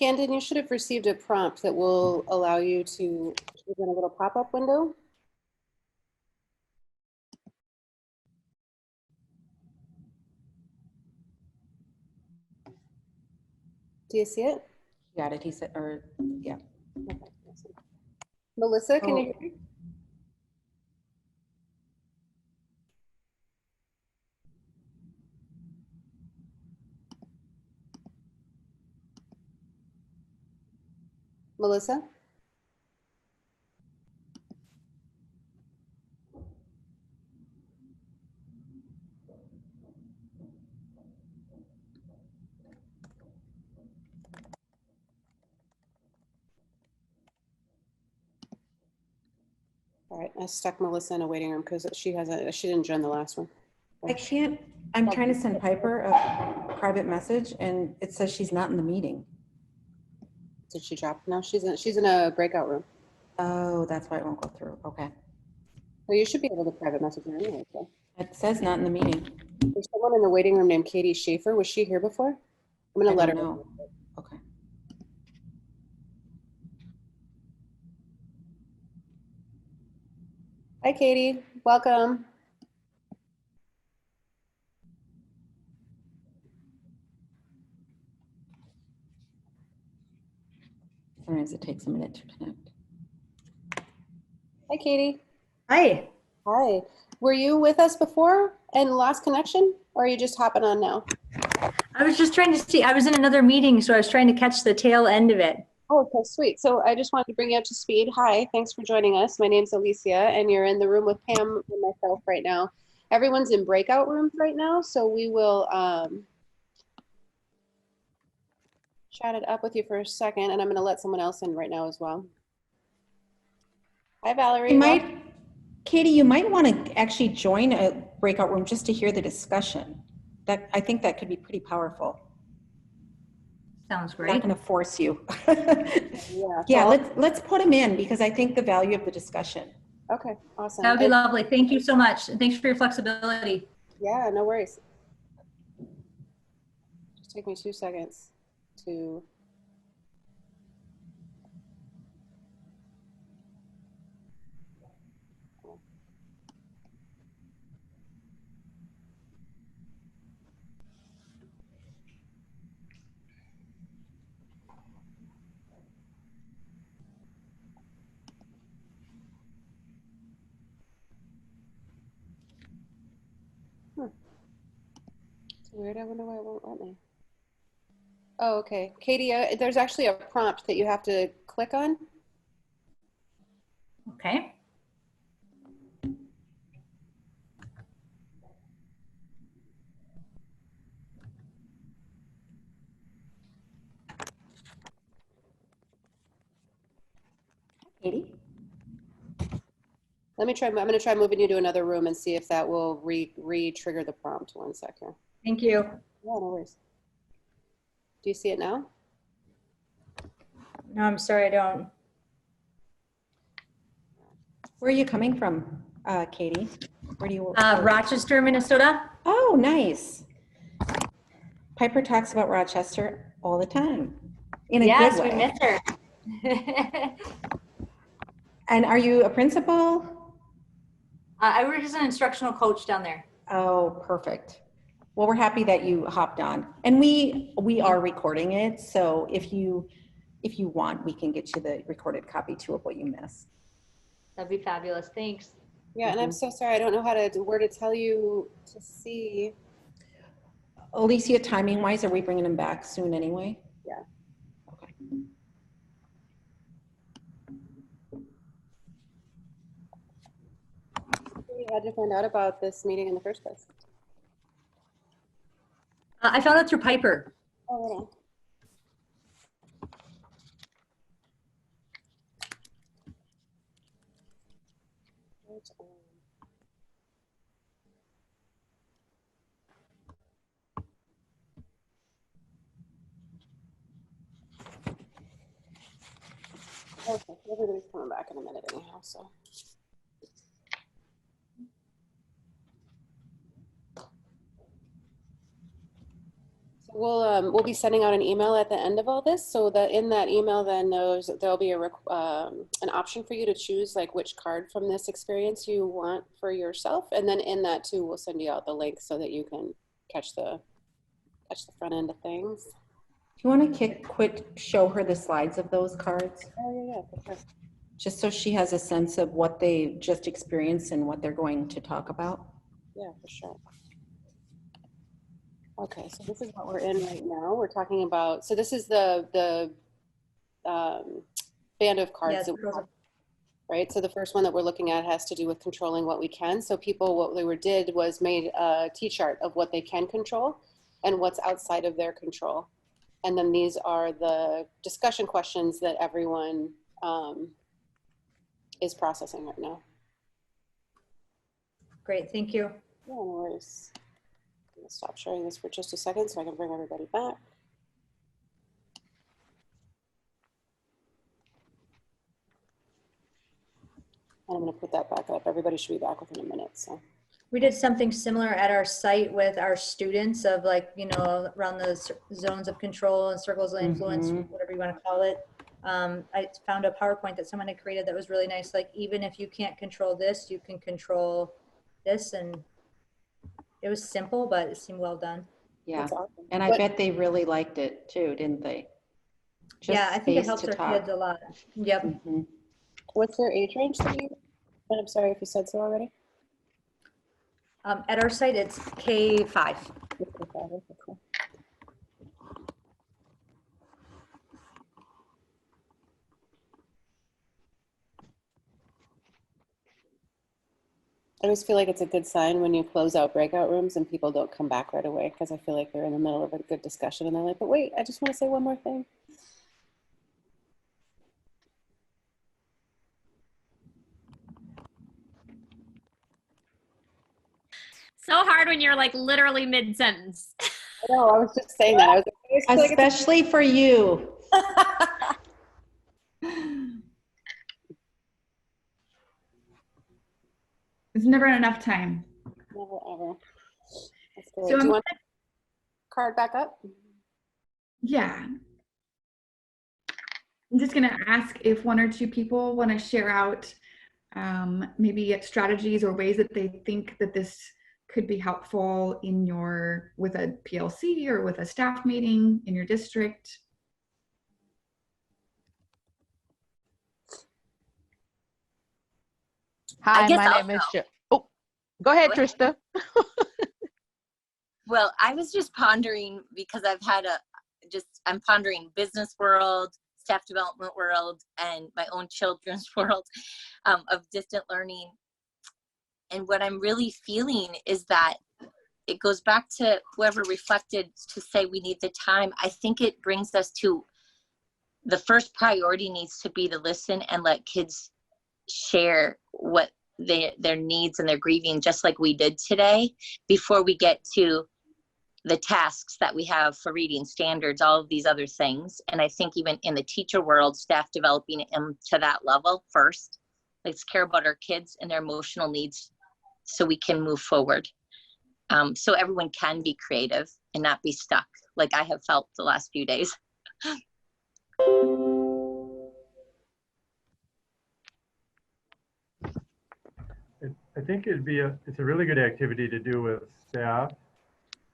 Gandon, you should have received a prompt that will allow you to open a little pop-up window. Do you see it? Got it, he said, or, yeah. Okay, awesome. Melissa, can you Oh. hear me? Melissa? All right, I stuck Melissa in a waiting room because she didn't join the last one. I can't, I'm trying to send Piper a private message and it says she's not in the meeting. Did she drop? No, she's in a breakout room. Oh, that's why it won't go through. Okay. Well, you should be able to private message her anyway. So. It says not in the meeting. There's someone in the waiting room named Katie Schaefer. Was she here before? I'm gonna let her know. Okay. Hi, Katie. Welcome. Sometimes it takes a minute to connect. Hi, Katie. Hi. Hi. Were you with us before and lost connection, or are you just hopping on now? I was just trying to see, I was in another meeting, so I was trying to catch the tail end of it. Oh, okay, sweet. So I just wanted to bring you up to speed. Hi, thanks for joining us. My name's Alicia, and you're in the room with Pam and myself right now. Everyone's in breakout rooms right now, so we will chat it up with you for a second, and I'm going to let someone else in right now as well. Hi, Valerie. Katie, you might want to actually join a breakout room just to hear the discussion. I think that could be pretty powerful. Sounds I'm great. not going to force you. Yeah, Yeah, well, let's put them in because I think the value of the discussion. okay, awesome. That would be lovely. Thank you so much. And thanks for your flexibility. Yeah, no worries. Just take me 2 seconds to. It's weird. I wonder why it won't let me. Oh, okay. Katie, there's actually a prompt that you have to click on. Okay. Katie? Let me try. I'm going to try moving you to another room and see if that will re-trigger the prompt. 1 second. Thank you. Yeah, no worries. Do you see it now? No, I'm sorry, I don't. Where are you coming from, Katie? Where do you work? Rochester, Minnesota. Oh, nice. Piper talks about Rochester all the time in a Yes, good way. we miss her. And are you a principal? I work as an instructional coach down there. Oh, perfect. Well, we're happy that you hopped on, and we are recording it. So if you want, we can get you the recorded copy too of what you missed. That'd be fabulous. Thanks. Yeah, and I'm so sorry. I don't know where to tell you to see. Alicia, timing wise, are we bringing him back soon anyway? Yeah. Okay. How'd you find out about this meeting in the first place? I found out through Piper. Oh, right on. Okay, everybody's coming back in a minute anyhow, so. We'll be sending out an email at the end of all this, so that in that email then there'll be an option for you to choose like which card from this experience you want for yourself, and then in that too we'll send you out the link so that you can catch the front end of things. Do you want to quick show her the slides of those cards? Oh yeah, for sure. Just so she has a sense of what they just experienced and what they're going to talk about. Yeah, for sure. Okay, so this is what we're in right now. We're talking about, so this is the band of cards Yes, that we have, right? So the first one that we're looking at has to do with controlling what we can. So people, what they did was made a T-chart of what they can control and what's outside of their control. And then these are the discussion questions that everyone is processing right now. Great, thank you. Yeah, no worries. I'm gonna stop sharing this for just a second so I can bring everybody back. And I'm going to put that back up. Everybody should be back within a minute. So We did something similar at our site with our students of like, you know, around the zones of control and circles of influence, whatever you want to call it. I found a PowerPoint that someone had created that was really nice. Like, even if you can't control this, you can control this. And it was simple, but it seemed well done. Yeah, awesome. and I bet they really liked it too, didn't they? Just yeah, I think it space helps to our talk. kids a lot. Yep. What's their age range that you, and I'm sorry if you said so already. At our site, it's K5. Cool. I always feel like it's a good sign when you close out breakout rooms and people don't come back right away, because I feel like they're in the middle of a good discussion and they're like, but wait, I just want to say one more thing. So hard when you're like literally mid-sentence. I know, I was just saying that. I was like, Especially for you. There's never enough time. never ever. That's good. So Do you want the card back up? Yeah. I'm just going to ask if one or two people want to share out maybe strategies or ways that they think that this could be helpful in your, with a PLC or with a staff meeting in your district. Hi, my name is Jo. Oh, go ahead, Trista. Well, I was just pondering, because I've had I'm pondering business world, staff development world, and my own children's world of distant learning. And what I'm really feeling is that it goes back to whoever reflected to say we need the time. I think it brings us to the first priority needs to be to listen and let kids share what their needs and their grieving, just like we did today, before we get to the tasks that we have for reading standards, all of these other things. And I think even in the teacher world, staff developing them to that level first. Let's care about our kids and their emotional needs so we can move forward. So everyone can be creative and not be stuck like I have felt the last few days. I think it's a really good activity to do with staff.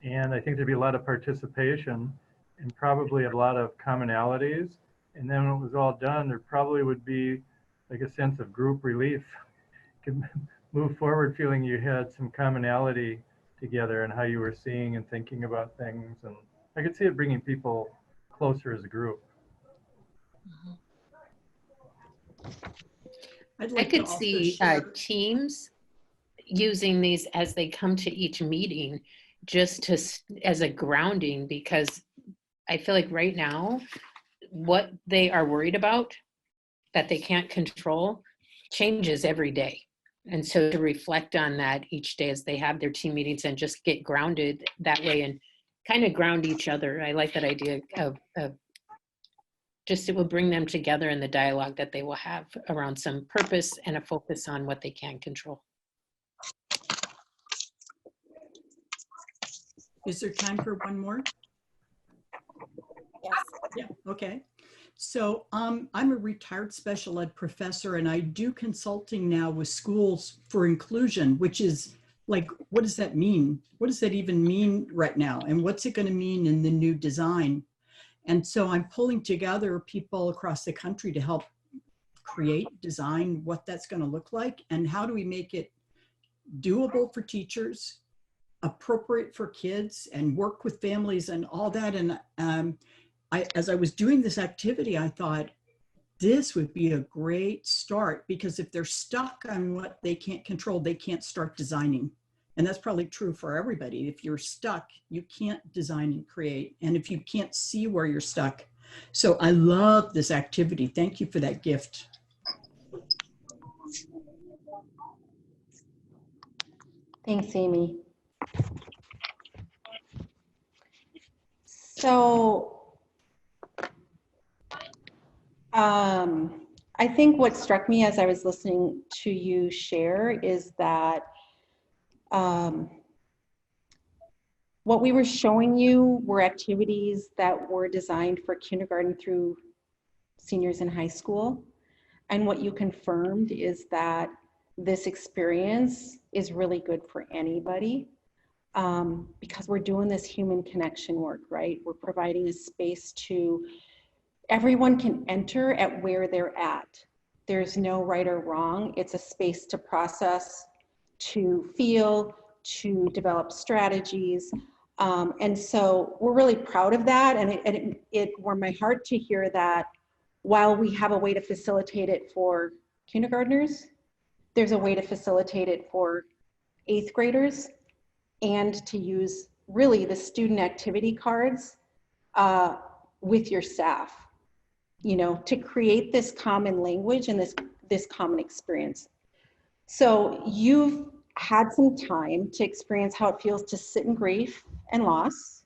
And I think there'd be a lot of participation and probably a lot of commonalities. And then when it was all done, there probably would be like a sense of group relief. You could move forward feeling you had some commonality together and how you were seeing and thinking about things. And I could see it bringing people closer as a group. I could see teams using these as they come to each meeting, just to as a grounding, because I feel like right now what they are worried about that they can't control changes every day. And so to reflect on that each day as they have their team meetings and just get grounded that way and kind of ground each other. I like that idea of just, it will bring them together in the dialogue that they will have around some purpose and a focus on what they can control. Is there time for one more? Yeah, okay. So I'm a retired special ed professor, and I do consulting now with schools for inclusion, which is like, what does that mean? What does that even mean right now? And what's it going to mean in the new design? And so I'm pulling together people across the country to help create, design what that's going to look like, and how do we make it doable for teachers, appropriate for kids, and work with families and all that. And as I was doing this activity, I thought this would be a great start, because if they're stuck on what they can't control, they can't start designing. And that's probably true for everybody. If you're stuck, you can't design and create. And if you can't see where you're stuck. So I love this activity. Thank you for that gift. Thanks, Amy. So I think what struck me as I was listening to you share is that what we were showing you were activities that were designed for kindergarten through seniors in high school. And what you confirmed is that this experience is really good for anybody, because we're doing this human connection work, right? We're providing a space to everyone can enter at where they're at. There's no right or wrong. It's a space to process, to feel, to develop strategies. And so we're really proud of that. And it warmed my heart to hear that while we have a way to facilitate it for kindergartners, there's a way to facilitate it for 8th graders, and to use really the student activity cards with your staff, you know, to create this common language and this common experience. So you've had some time to experience how it feels to sit in grief and loss,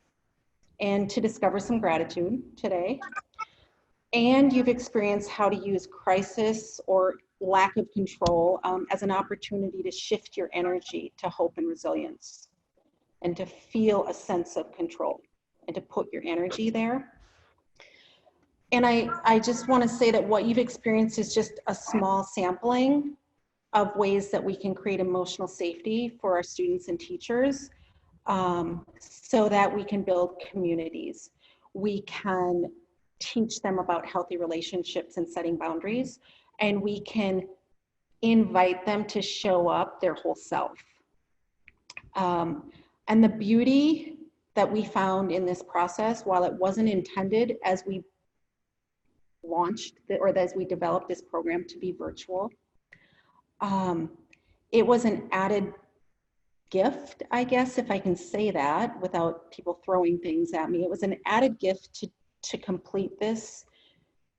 and to discover some gratitude today. And you've experienced how to use crisis or lack of control as an opportunity to shift your energy to hope and resilience, and to feel a sense of control, and to put your energy there. And I just want to say that what you've experienced is just a small sampling of ways that we can create emotional safety for our students and teachers, so that we can build communities. We can teach them about healthy relationships and setting boundaries, and we can invite them to show up their whole self. And the beauty that we found in this process, while it wasn't intended as we launched or as we developed this program to be virtual, it was an added gift, I guess, if I can say that without people throwing things at me. It was an added gift to complete this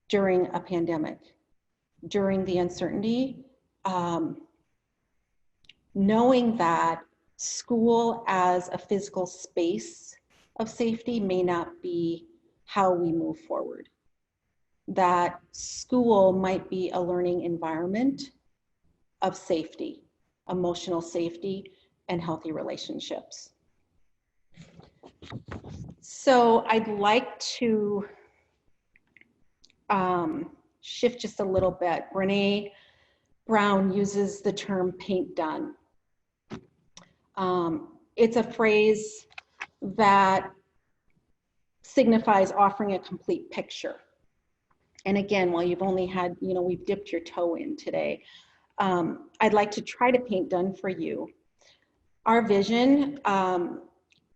during a pandemic, during the uncertainty, knowing that school as a physical space of safety may not be how we move forward. That school might be a learning environment of safety, emotional safety, and healthy relationships. So I'd like to shift just a little bit. Brene Brown uses the term paint done. It's a phrase that signifies offering a complete picture. And again, while you've only had, you know, we've dipped your toe in today, I'd like to try to paint done for you. Our vision,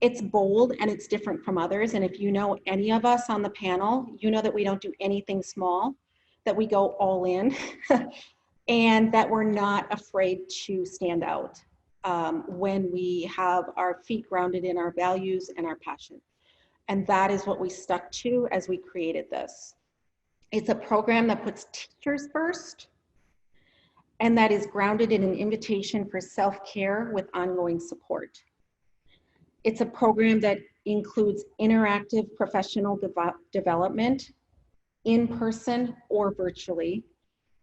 it's bold and it's different from others. And if you know any of us on the panel, you know that we don't do anything small, that we go all in, and that we're not afraid to stand out when we have our feet grounded in our values and our passion. And that is what we stuck to as we created this. It's a program that puts teachers first, and that is grounded in an invitation for self-care with ongoing support. It's a program that includes interactive professional development, in person or virtually,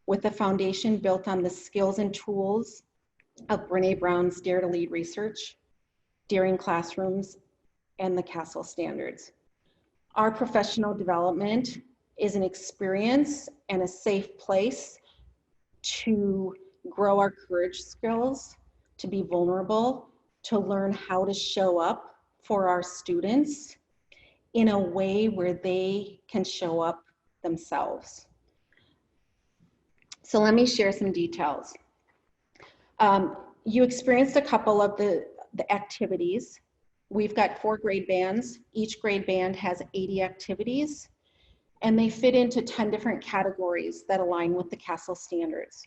with a foundation built on the skills and tools of Brene Brown's Dare to Lead research, Daring Classrooms, and the CASEL standards. Our professional development is an experience and a safe place to grow our courage skills, to be vulnerable, to learn how to show up for our students in a way where they can show up themselves. So let me share some details. You experienced a couple of the activities. We've got 4 grade bands. Each grade band has 80 activities, and they fit into 10 different categories that align with the CASEL standards.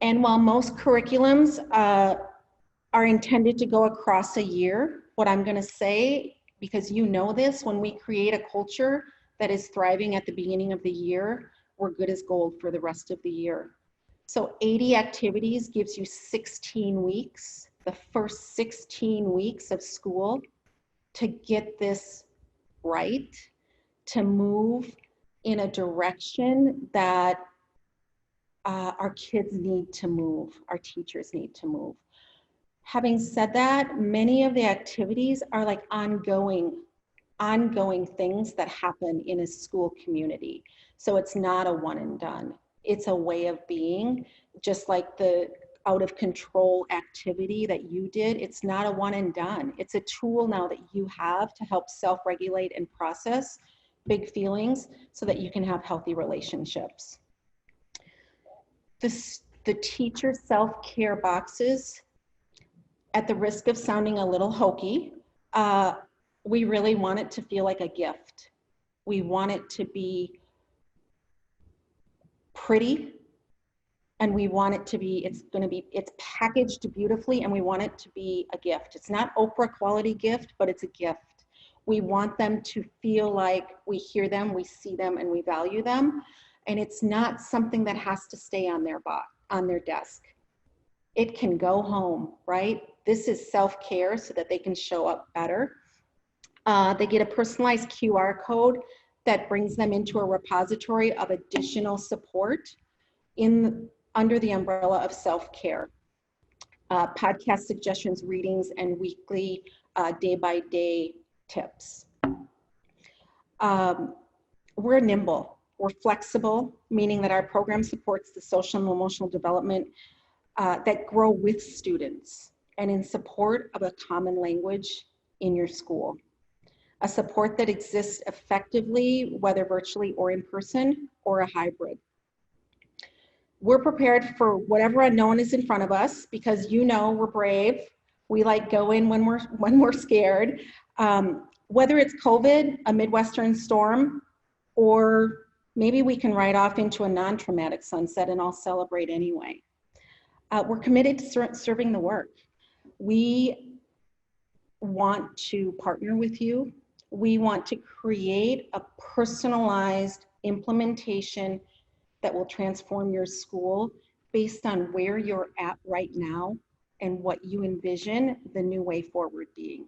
And while most curriculums are intended to go across a year, what I'm gonna say, because you know this, when we create a culture that is thriving at the beginning of the year, we're good as gold for the rest of the year. So 80 activities gives you 16 weeks, the first 16 weeks of school, to get this right, to move in a direction that our kids need to move, our teachers need to move. Having said that, many of the activities are like ongoing things that happen in a school community. So it's not a one and done. It's a way of being, just like the out of control activity that you did. It's not a one and done. It's a tool now that you have to help self-regulate and process big feelings so that you can have healthy relationships. The teacher self-care boxes, at the risk of sounding a little hokey, we really want it to feel like a gift. We want it to be pretty, and we want it to be, it's packaged beautifully, and we want it to be a gift. It's not Oprah quality gift, but it's a gift. We want them to feel like we hear them, we see them, and we value them. And it's not something that has to stay on their desk. It can go home, right? This is self-care so that they can show up better. They get a personalized QR code that brings them into a repository of additional support under the umbrella of self-care. Podcast suggestions, readings, and weekly day-by-day tips. We're nimble, we're flexible, meaning that our program supports the social and emotional development that grow with students and in support of a common language in your school. A support that exists effectively, whether virtually or in person or a hybrid. We're prepared for whatever unknown is in front of us because you know we're brave. We like go in when we're scared. Whether it's COVID, a Midwestern storm, or maybe we can ride off into a non-traumatic sunset and all celebrate anyway. We're committed to serving the work. We want to partner with you. We want to create a personalized implementation that will transform your school based on where you're at right now and what you envision the new way forward being.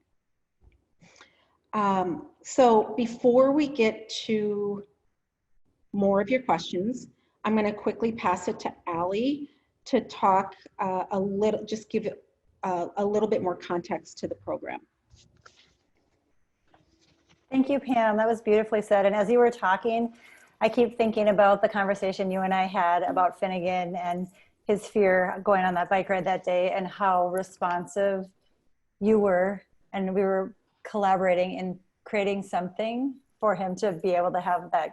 So before we get to more of your questions, I'm going to quickly pass it to Allie to talk just give it a little bit more context to the program. Thank you, Pam. That was beautifully said. And as you were talking, I keep thinking about the conversation you and I had about Finnegan and his fear going on that bike ride that day and how responsive you were. And we were collaborating in creating something for him to be able to have that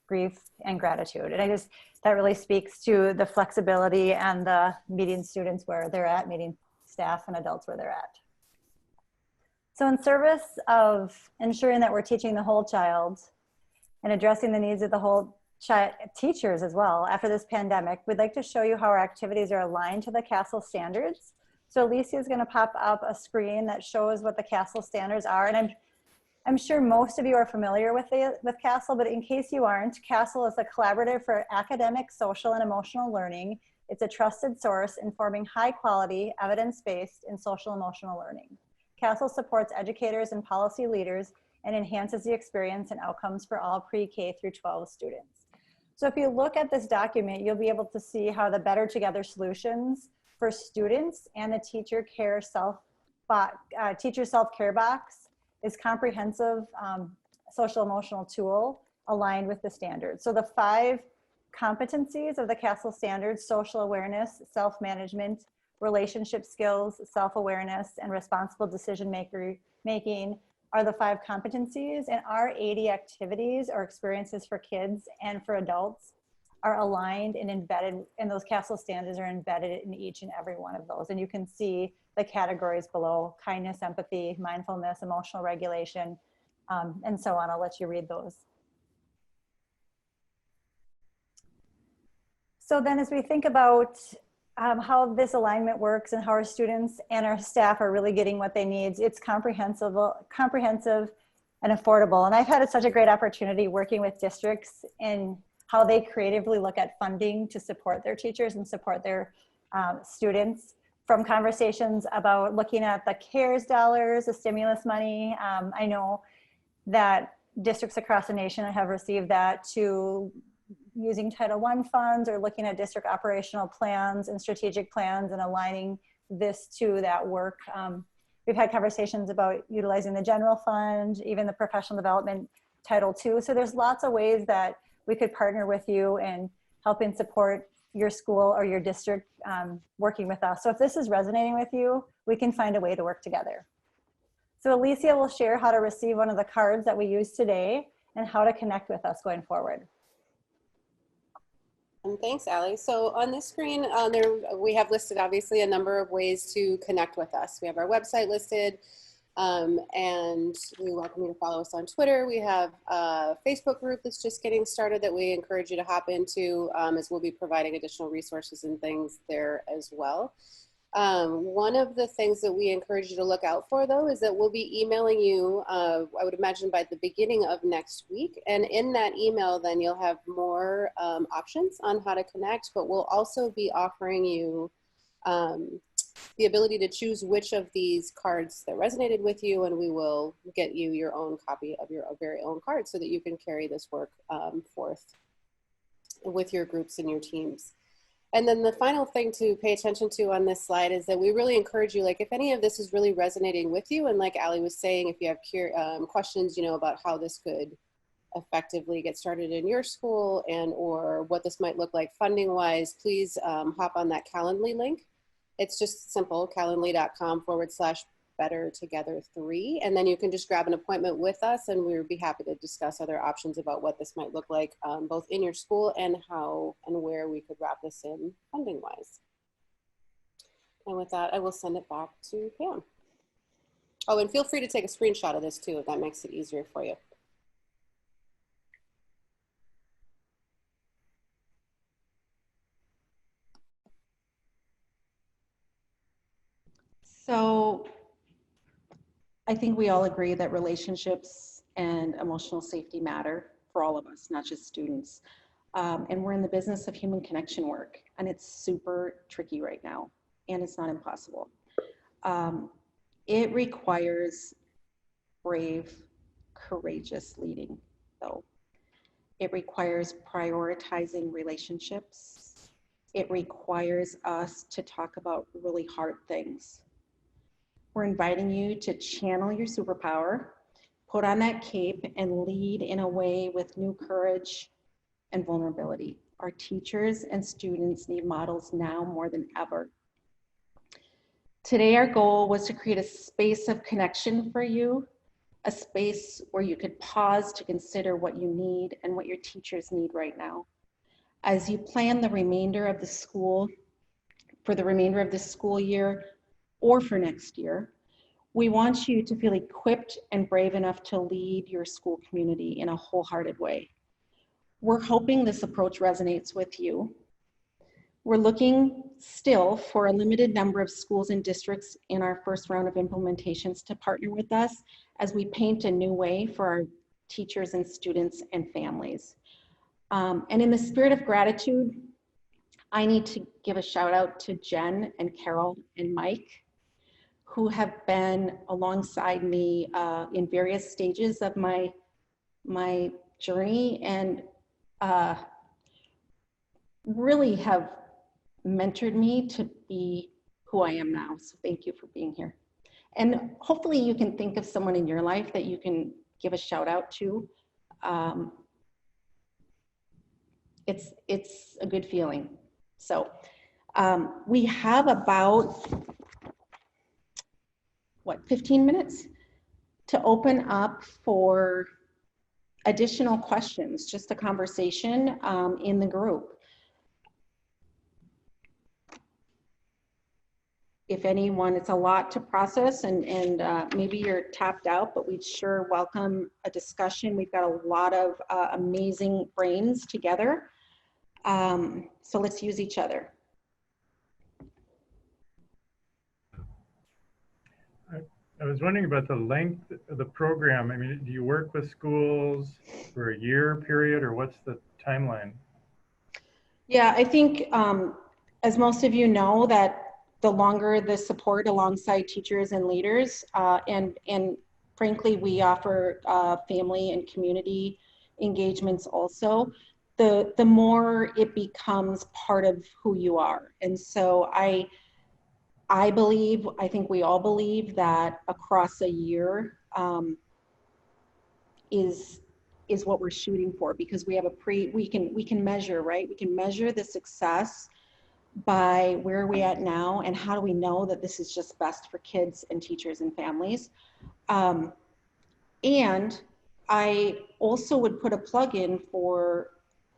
grief and gratitude. And that really speaks to the flexibility and the meeting students where they're at, meeting staff and adults where they're at. So in service of ensuring that we're teaching the whole child and addressing the needs of the whole teachers as well, after this pandemic, we'd like to show you how our activities are aligned to the CASEL standards. So Alicia is going to pop up a screen that shows what the CASEL standards are. And I'm sure most of you are familiar with CASEL, but in case you aren't, CASEL is a collaborative for academic, social, and emotional learning. It's a trusted source informing high quality, evidence-based, and social emotional learning. CASEL supports educators and policy leaders and enhances the experience and outcomes for all pre-K through 12 students. So if you look at this document, you'll be able to see how the Better Together solutions for students and the teacher self-care box is comprehensive social emotional tool aligned with the standards. So the 5 competencies of the CASEL standards: social awareness, self-management, relationship skills, self-awareness, and responsible decision making are the 5 competencies. And our 80 activities or experiences for kids and for adults are aligned and embedded, and those CASEL standards are embedded in each and every one of those. And you can see the categories below: kindness, empathy, mindfulness, emotional regulation, and so on. I'll let you read those. So then as we think about how this alignment works and how our students and our staff are really getting what they need, it's comprehensive and affordable. And I've had such a great opportunity working with districts in how they creatively look at funding to support their teachers and support their students, from conversations about looking at the CARES dollars, the stimulus money. I know that districts across the nation have received that, to using Title I funds or looking at district operational plans and strategic plans and aligning this to that work. We've had conversations about utilizing the general fund, even the professional development Title II. So there's lots of ways that we could partner with you and helping support your school or your district working with us. So if this is resonating with you, we can find a way to work together. So Alicia will share how to receive one of the cards that we use today and how to connect with us going forward. And thanks, Allie. So on this screen, there we have listed obviously a number of ways to connect with us. We have our website listed, and we welcome you to follow us on Twitter. We have a Facebook group that's just getting started that we encourage you to hop into, as we'll be providing additional resources and things there as well. One of the things that we encourage you to look out for, though, is that we'll be emailing you, I would imagine by the beginning of next week. And in that email, then you'll have more options on how to connect, but we'll also be offering you the ability to choose which of these cards that resonated with you, and we will get you your own copy of your very own card so that you can carry this work forth with your groups and your teams. And then the final thing to pay attention to on this slide is that we really encourage you, like if any of this is really resonating with you, and like Allie was saying, if you have questions, you know, about how this could effectively get started in your school and or what this might look like funding wise, please hop on that Calendly link. It's just simple, calendly.com/bettertogether3. And then you can just grab an appointment with us and we would be happy to discuss other options about what this might look like, both in your school and how and where we could wrap this in funding wise. And with that, I will send it back to Pam. Oh, and feel free to take a screenshot of this too, if that makes it easier for you. So I think we all agree that relationships and emotional safety matter for all of us, not just students. And we're in the business of human connection work, and it's super tricky right now, and it's not impossible. It requires brave, courageous leading, though. It requires prioritizing relationships. It requires us to talk about really hard things. We're inviting you to channel your superpower, put on that cape, and lead in a way with new courage and vulnerability. Our teachers and students need models now more than ever. Today, our goal was to create a space of connection for you, a space where you could pause to consider what you need and what your teachers need right now. As you plan the remainder of the school, for the remainder of the school year, or for next year, we want you to feel equipped and brave enough to lead your school community in a wholehearted way. We're hoping this approach resonates with you. We're looking still for a limited number of schools and districts in our first round of implementations to partner with us as we paint a new way for our teachers and students and families. And in the spirit of gratitude, I need to give a shout out to Jen and Carol and Mike, who have been alongside me in various stages of my journey and really have mentored me to be who I am now. So thank you for being here. And hopefully you can think of someone in your life that you can give a shout out to. It's a good feeling. So we have about, what, 15 minutes to open up for additional questions, just a conversation in the group. If anyone, it's a lot to process, and maybe you're tapped out, but we'd sure welcome a discussion. We've got a lot of amazing brains together. So let's use each other. I was wondering about the length of the program. I mean, do you work with schools for a year period, or what's the timeline? Yeah, I think as most of you know, that the longer the support alongside teachers and leaders, and frankly, we offer family and community engagements also, the more it becomes part of who you are. And so I believe, I think we all believe that across a year is what we're shooting for, because we have we can measure, right? We can measure the success by where are we at now, and how do we know that this is just best for kids and teachers and families. And I also would put a plug in for,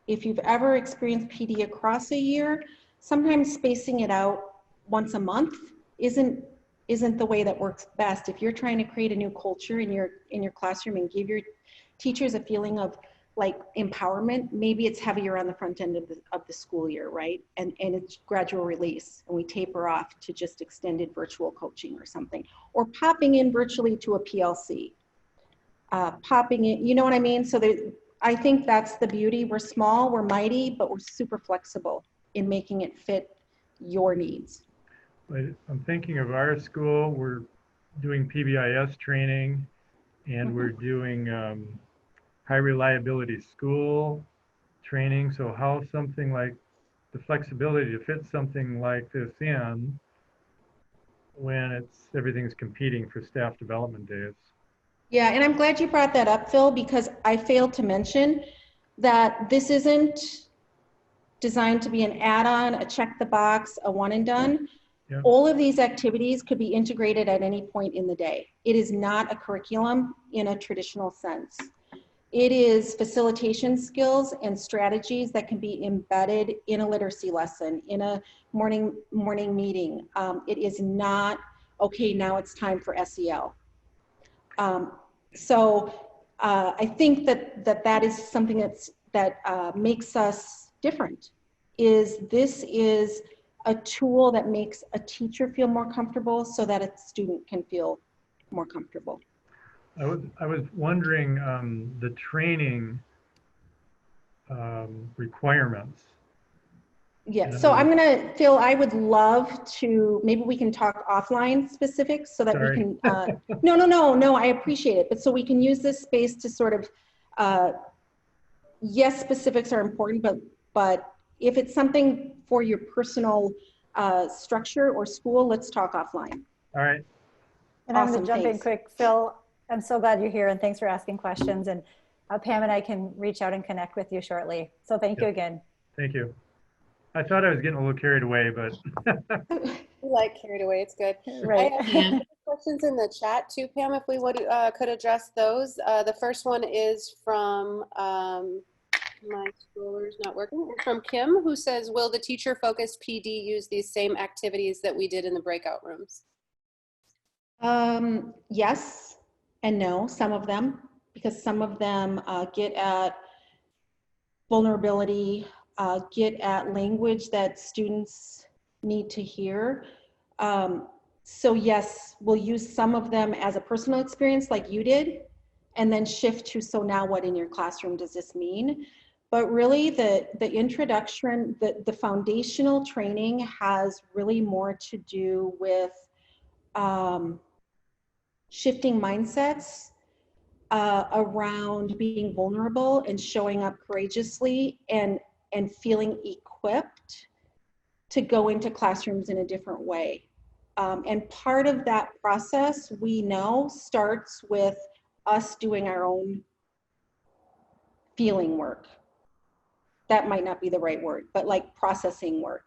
if you've ever experienced PD across a year, sometimes spacing it out once a month isn't the way that works best. If you're trying to create a new culture in your classroom and give your teachers a feeling of like empowerment, maybe it's heavier on the front end of the school year, right? And it's gradual release, and we taper off to just extended virtual coaching or something, or popping in virtually to a PLC, popping in, you know what I mean? So I think that's the beauty. We're small, we're mighty, but we're super flexible in making it fit your needs. I'm thinking of our school. We're doing PBIS training, and we're doing high reliability school training. So how something like the flexibility to fit something like this in when everything's competing for staff development days. Yeah, and I'm glad you brought that up, Phil, because I failed to mention that this isn't designed to be an add-on, a check the box, a one and done. Yeah. All of these activities could be integrated at any point in the day. It is not a curriculum in a traditional sense. It is facilitation skills and strategies that can be embedded in a literacy lesson, in a morning meeting. It is not, okay, now it's time for SEL. So I think that is something that makes us different. This is a tool that makes a teacher feel more comfortable so that a student can feel more comfortable. I was wondering the training requirements. Yeah, so I'm gonna, Phil, I would love to, maybe we can talk offline specifics so that we can, no, I appreciate it. But so we can use this space to sort of, yes, specifics are important, but if it's something for your personal structure or school, let's talk offline. All right. And awesome, I'm gonna jump in quick. Phil, I'm so glad you're here, and thanks for asking questions. And Pam and I can reach out and connect with you shortly. So thank you again. Thank you. I thought I was getting a little carried away, but. We like carried away, it's good. Right. I have questions in the chat too, Pam, if we could address those. The first one is from, my scroller's not working, it's from Kim, who says, will the teacher-focused PD use these same activities that we did in the breakout rooms? Yes and no, some of them, because some of them get at vulnerability, get at language that students need to hear. So yes, we'll use some of them as a personal experience like you did, and then shift to, so now what in your classroom does this mean? But really the introduction, the foundational training has really more to do with shifting mindsets around being vulnerable and showing up courageously and feeling equipped to go into classrooms in a different way. And part of that process, we know, starts with us doing our own feeling work. That might not be the right word, but like processing work.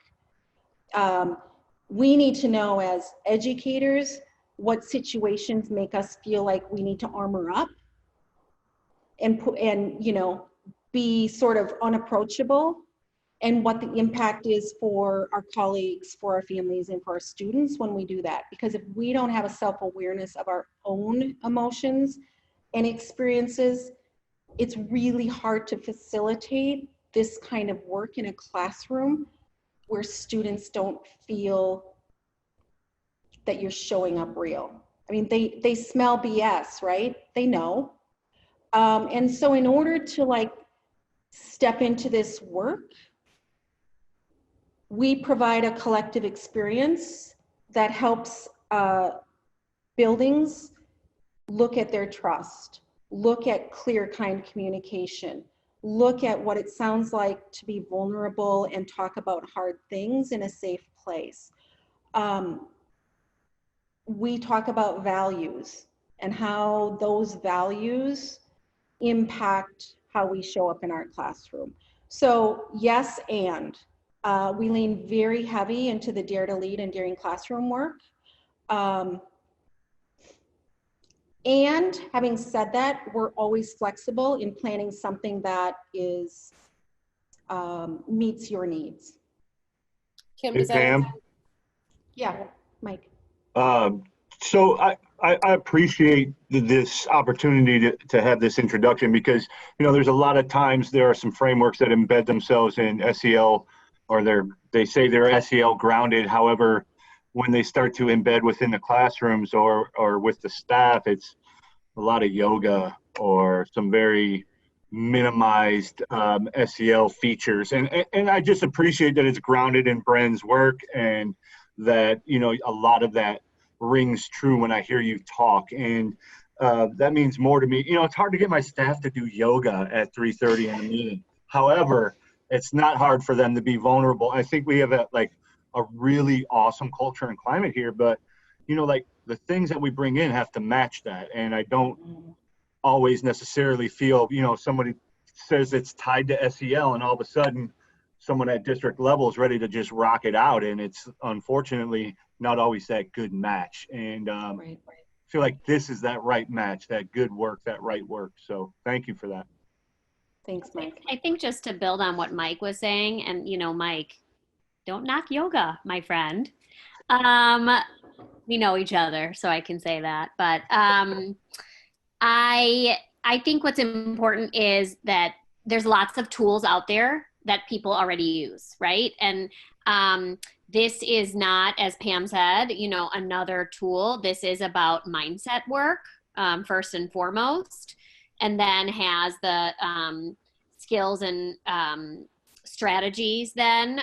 We need to know as educators what situations make us feel like we need to armor up and you know, be sort of unapproachable, and what the impact is for our colleagues, for our families, and for our students when we do that. Because if we don't have a self-awareness of our own emotions and experiences, it's really hard to facilitate this kind of work in a classroom where students don't feel that you're showing up real. I mean, they smell BS, right? They know. And so in order to like step into this work, we provide a collective experience that helps buildings look at their trust, look at clear, kind communication, look at what it sounds like to be vulnerable and talk about hard things in a safe place. We talk about values and how those values impact how we show up in our classroom. So yes, and we lean very heavy into the Dare to Lead and Daring Classroom work. And having said that, we're always flexible in planning something that is meets your needs. Kim, Hey, does that Pam. Yeah, Mike. So I appreciate this opportunity to have this introduction, because, you know, there's a lot of times there are some frameworks that embed themselves in SEL, or they say they're SEL grounded. However, when they start to embed within the classrooms or with the staff, it's a lot of yoga or some very minimized SEL features. And I just appreciate that it's grounded in Bren's work, and that, you know, a lot of that rings true when I hear you talk. And that means more to me. You know, it's hard to get my staff to do yoga at 3:30 in the meeting. However, it's not hard for them to be vulnerable. I think we have a really awesome culture and climate here, but, you know, like the things that we bring in have to match that. And I don't always necessarily feel, you know, somebody says it's tied to SEL and all of a sudden someone at district level is ready to just rock it out. And it's unfortunately not always that good match. And I feel like this is that right match, that good work, that right work. So thank you for that. Thanks, Mike. I think just to build on what Mike was saying, and, you know, Mike, don't knock yoga, my friend. We know each other, so I can say that. But I think what's important is that there's lots of tools out there that people already use, right? And this is not, as Pam said, you know, another tool. This is about mindset work, first and foremost, and then has the skills and strategies then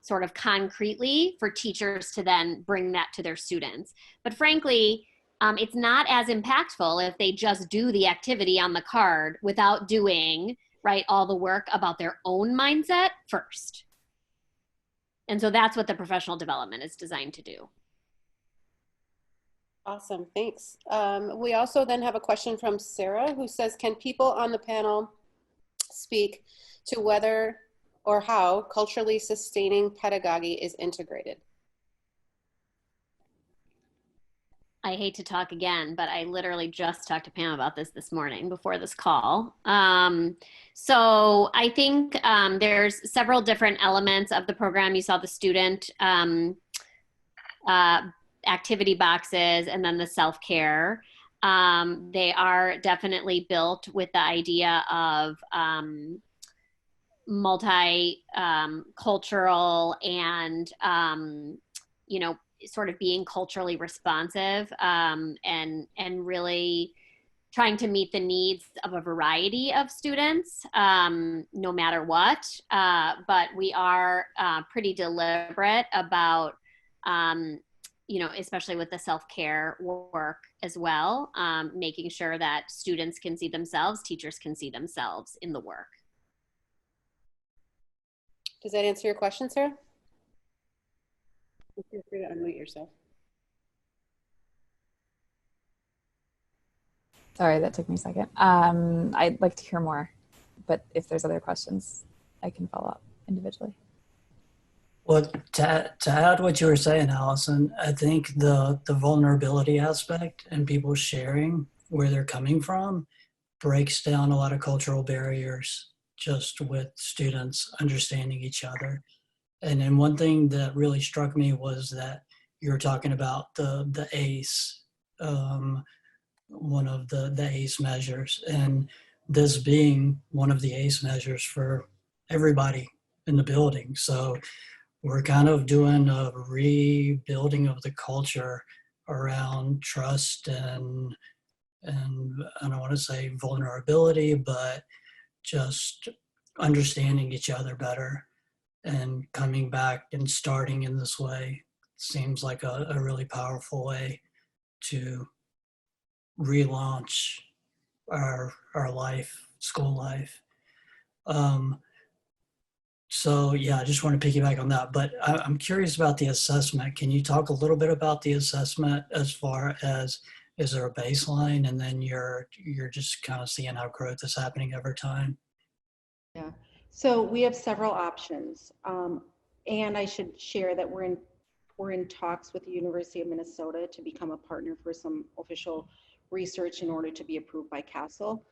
sort of concretely for teachers to then bring that to their students. But frankly, it's not as impactful if they just do the activity on the card without doing, right, all the work about their own mindset first. And so that's what the professional development is designed to do. Awesome, thanks. We also then have a question from Sarah, who says, can people on the panel speak to whether or how culturally sustaining pedagogy is integrated? I hate to talk again, but I literally just talked to Pam about this morning before this call. So I think there's several different elements of the program. You saw the student activity boxes and then the self-care. They are definitely built with the idea of multi-cultural and, you know, sort of being culturally responsive and really trying to meet the needs of a variety of students, no matter what. But we are pretty deliberate about, you know, especially with the self-care work as well, making sure that students can see themselves, teachers can see themselves in the work. Does that answer your question, Sarah? Feel free to unmute yourself. Sorry, that took me a second. I'd like to hear more, but if there's other questions, I can follow up individually. Well, to add what you were saying, Allison, I think the vulnerability aspect and people sharing where they're coming from breaks down a lot of cultural barriers just with students understanding each other. And then one thing that really struck me was that you were talking about the ACE, one of the ACE measures, and this being one of the ACE measures for everybody in the building. So we're kind of doing a rebuilding of the culture around trust and I don't want to say vulnerability, but just understanding each other better and coming back and starting in this way seems like a really powerful way to relaunch our life, school life. So yeah, I just want to piggyback on that, but I'm curious about the assessment. Can you talk a little bit about the assessment as far as, is there a baseline and then you're just kind of seeing how growth is happening over time? Yeah, so we have several options. And I should share that we're in talks with the University of Minnesota to become a partner for some official research in order to be approved by CASEL.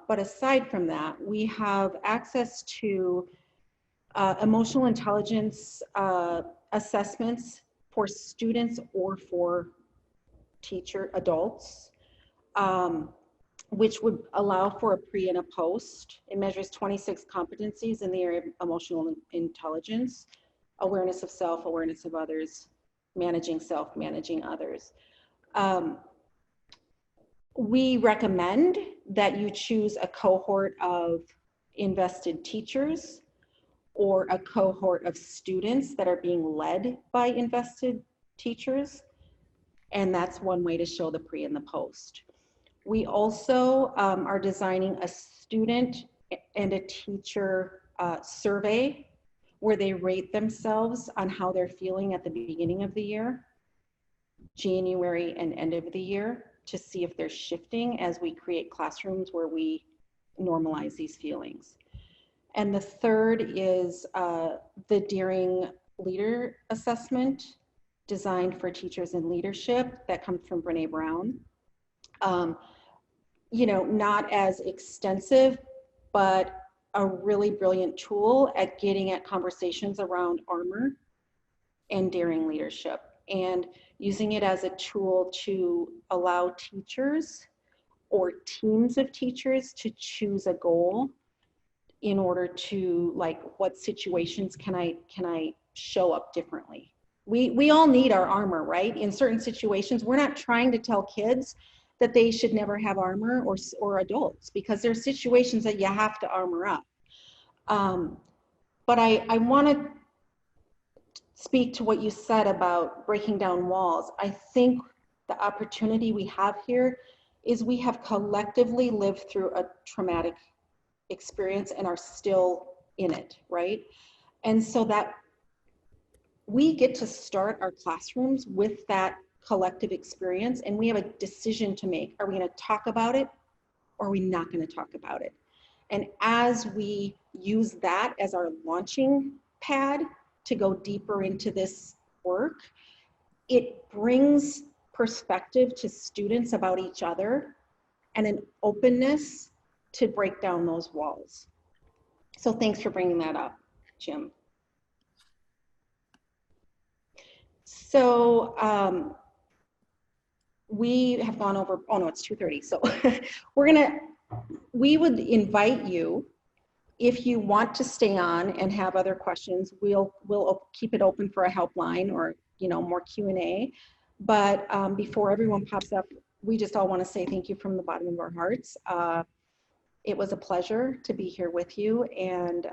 But aside from that, we have access to emotional intelligence assessments for students or for adults, which would allow for a pre and a post. It measures 26 competencies in the area of emotional intelligence, awareness of self, awareness of others, managing self, managing others. We recommend that you choose a cohort of invested teachers or a cohort of students that are being led by invested teachers. And that's one way to show the pre and the post. We also are designing a student and a teacher survey where they rate themselves on how they're feeling at the beginning of the year, January and end of the year, to see if they're shifting as we create classrooms where we normalize these feelings. And the third is the Deering Leader Assessment, designed for teachers in leadership, that comes from Brene Brown. You know, not as extensive, but a really brilliant tool at getting at conversations around armor and daring leadership, and using it as a tool to allow teachers or teams of teachers to choose a goal in order to, like, what situations can I show up differently. We all need our armor, right? In certain situations, we're not trying to tell kids that they should never have armor, or adults, because there's situations that you have to armor up. But I want to speak to what you said about breaking down walls. I think the opportunity we have here is we have collectively lived through a traumatic experience and are still in it, right? And so that we get to start our classrooms with that collective experience, and we have a decision to make. Are we going to talk about it, or are we not going to talk about it? And as we use that as our launching pad to go deeper into this work, it brings perspective to students about each other and an openness to break down those walls. So thanks for bringing that up, Jim. So we have gone over, oh no, it's 2:30. So we would invite you, if you want to stay on and have other questions, we'll keep it open for a helpline or, you know, more Q&A. But before everyone pops up, we just all want to say thank you from the bottom of our hearts. It was a pleasure to be here with you, and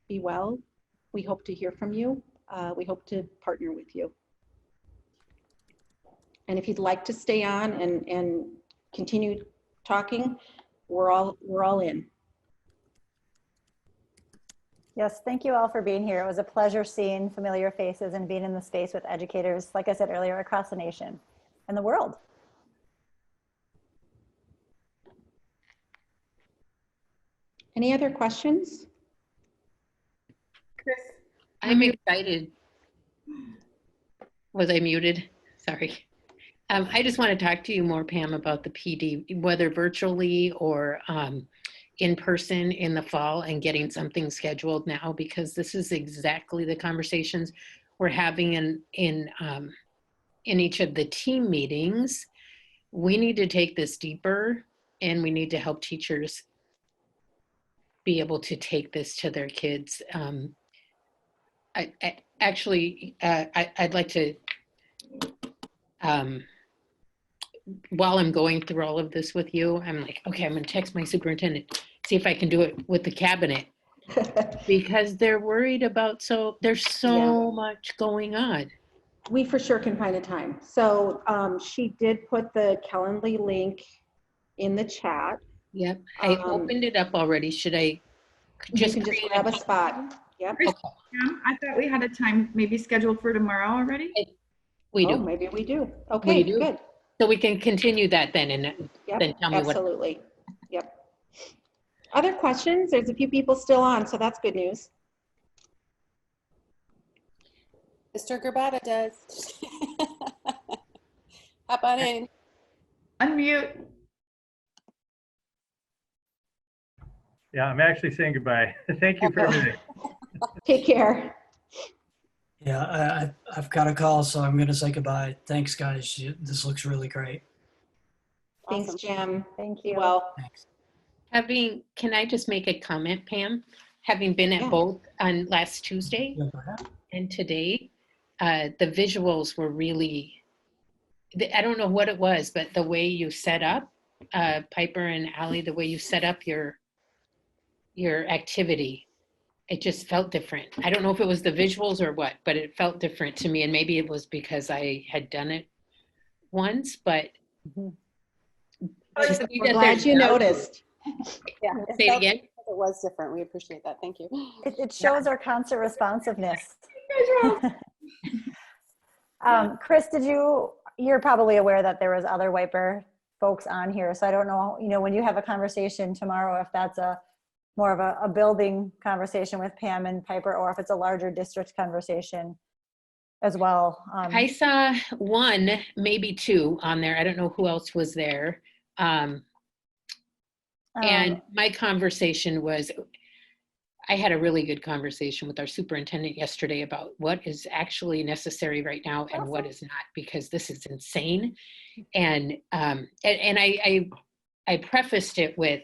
be well. We hope to hear from you. We hope to partner with you. And if you'd like to stay on and continue talking, we're all in. Yes, thank you all for being here. It was a pleasure seeing familiar faces and being in the space with educators, like I said earlier, across the nation and the world. Any other questions? Chris, I'm excited. Was I muted? Sorry. I just want to talk to you more, Pam, about the PD, whether virtually or in person in the fall, and getting something scheduled now, because this is exactly the conversations we're having in each of the team meetings. We need to take this deeper, and we need to help teachers be able to take this to their kids. I'd like to, while I'm going through all of this with you, I'm like, okay, I'm going to text my superintendent, see if I can do it with the cabinet, because they're worried about, there's so much going on. We for sure can find a time. So she did put the Calendly link in the chat. Yep, I opened it up already. Should I just you can just grab a spot? Yep. Chris, I thought we had a time maybe scheduled for tomorrow already. We do. Oh, maybe we do. Okay, we do. Good. So we can continue that then, and then tell me absolutely. Yep. Other questions? There's a few people still on, so that's good news. Mr. Gerbata does. Hop on in. Unmute. Yeah, I'm actually saying goodbye. Thank you for everything. Take care. Yeah, I've got a call, so I'm going to say goodbye. Thanks, guys. This looks really great. Thanks, Awesome. Jim. Thank you. Well, Thanks. Can I just make a comment, Pam? Having been at both on last Tuesday and today, the visuals were really, I don't know what it was, but the way you set up, Piper and Allie, the way you set up your activity, it just felt different. I don't know if it was the visuals or what, but it felt different to me. And maybe it was because I had done it once, but we're glad you noticed. Yeah, say it again. It was different. We appreciate that. Thank you. It shows our constant responsiveness. Chris, you're probably aware that there was other Wiper folks on here. So I don't know, when you have a conversation tomorrow, if that's more of a building conversation with Pam and Piper, or if it's a larger district conversation as well. I saw one, maybe two on there. I don't know who else was there. And my conversation was, I had a really good conversation with our superintendent yesterday about what is actually necessary right now and what is not, because this is insane. And I prefaced it with,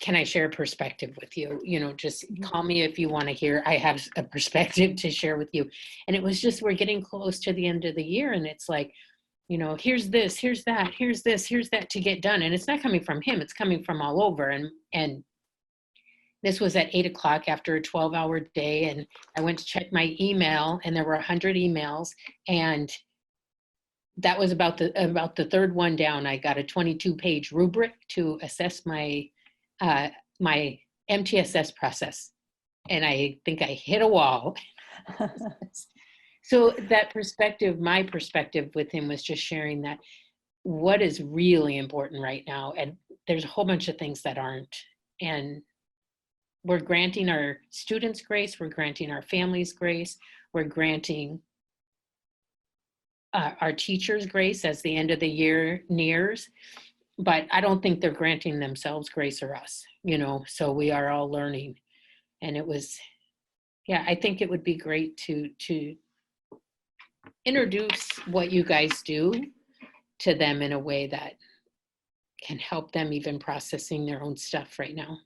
can I share a perspective with you? Just call me if you want to hear. I have a perspective to share with you. And it was just, we're getting close to the end of the year, and it's like, here's this, here's that, here's this, here's that to get done. And it's not coming from him, it's coming from all over. And this was at 8 o'clock after a 12-hour day. And I went to check my email, and there were 100 emails. And that was about the third one down. I got a 22-page rubric to assess my MTSS process. And I think I hit a wall. So that perspective, my perspective with him was just sharing that what is really important right now. And there's a whole bunch of things that aren't. And we're granting our students grace. We're granting our families grace. We're granting our teachers grace as the end of the year nears. But I don't think they're granting themselves grace or us, so we are all learning. And it was, I think it would be great to introduce what you guys do to them in a way that can help them even processing their own stuff right now.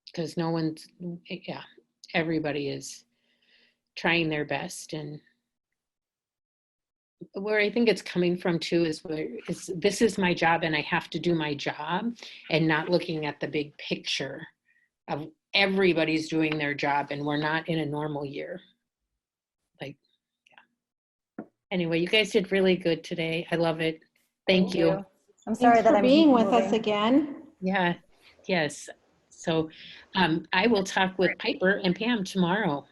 Because everybody is trying their best. And where I think it's coming from too is this is my job and I have to do my job, and not looking at the big picture of everybody's doing their job and we're not in a normal year. Anyway, you guys did really good today. I love it. Thank you. I'm sorry Thanks that for I'm being with moving. us again. Yeah. Yes. So I will talk with Piper and Pam tomorrow.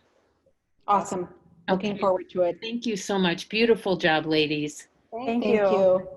Awesome. Looking forward to it. Thank you so much. Beautiful job, ladies. Thank you.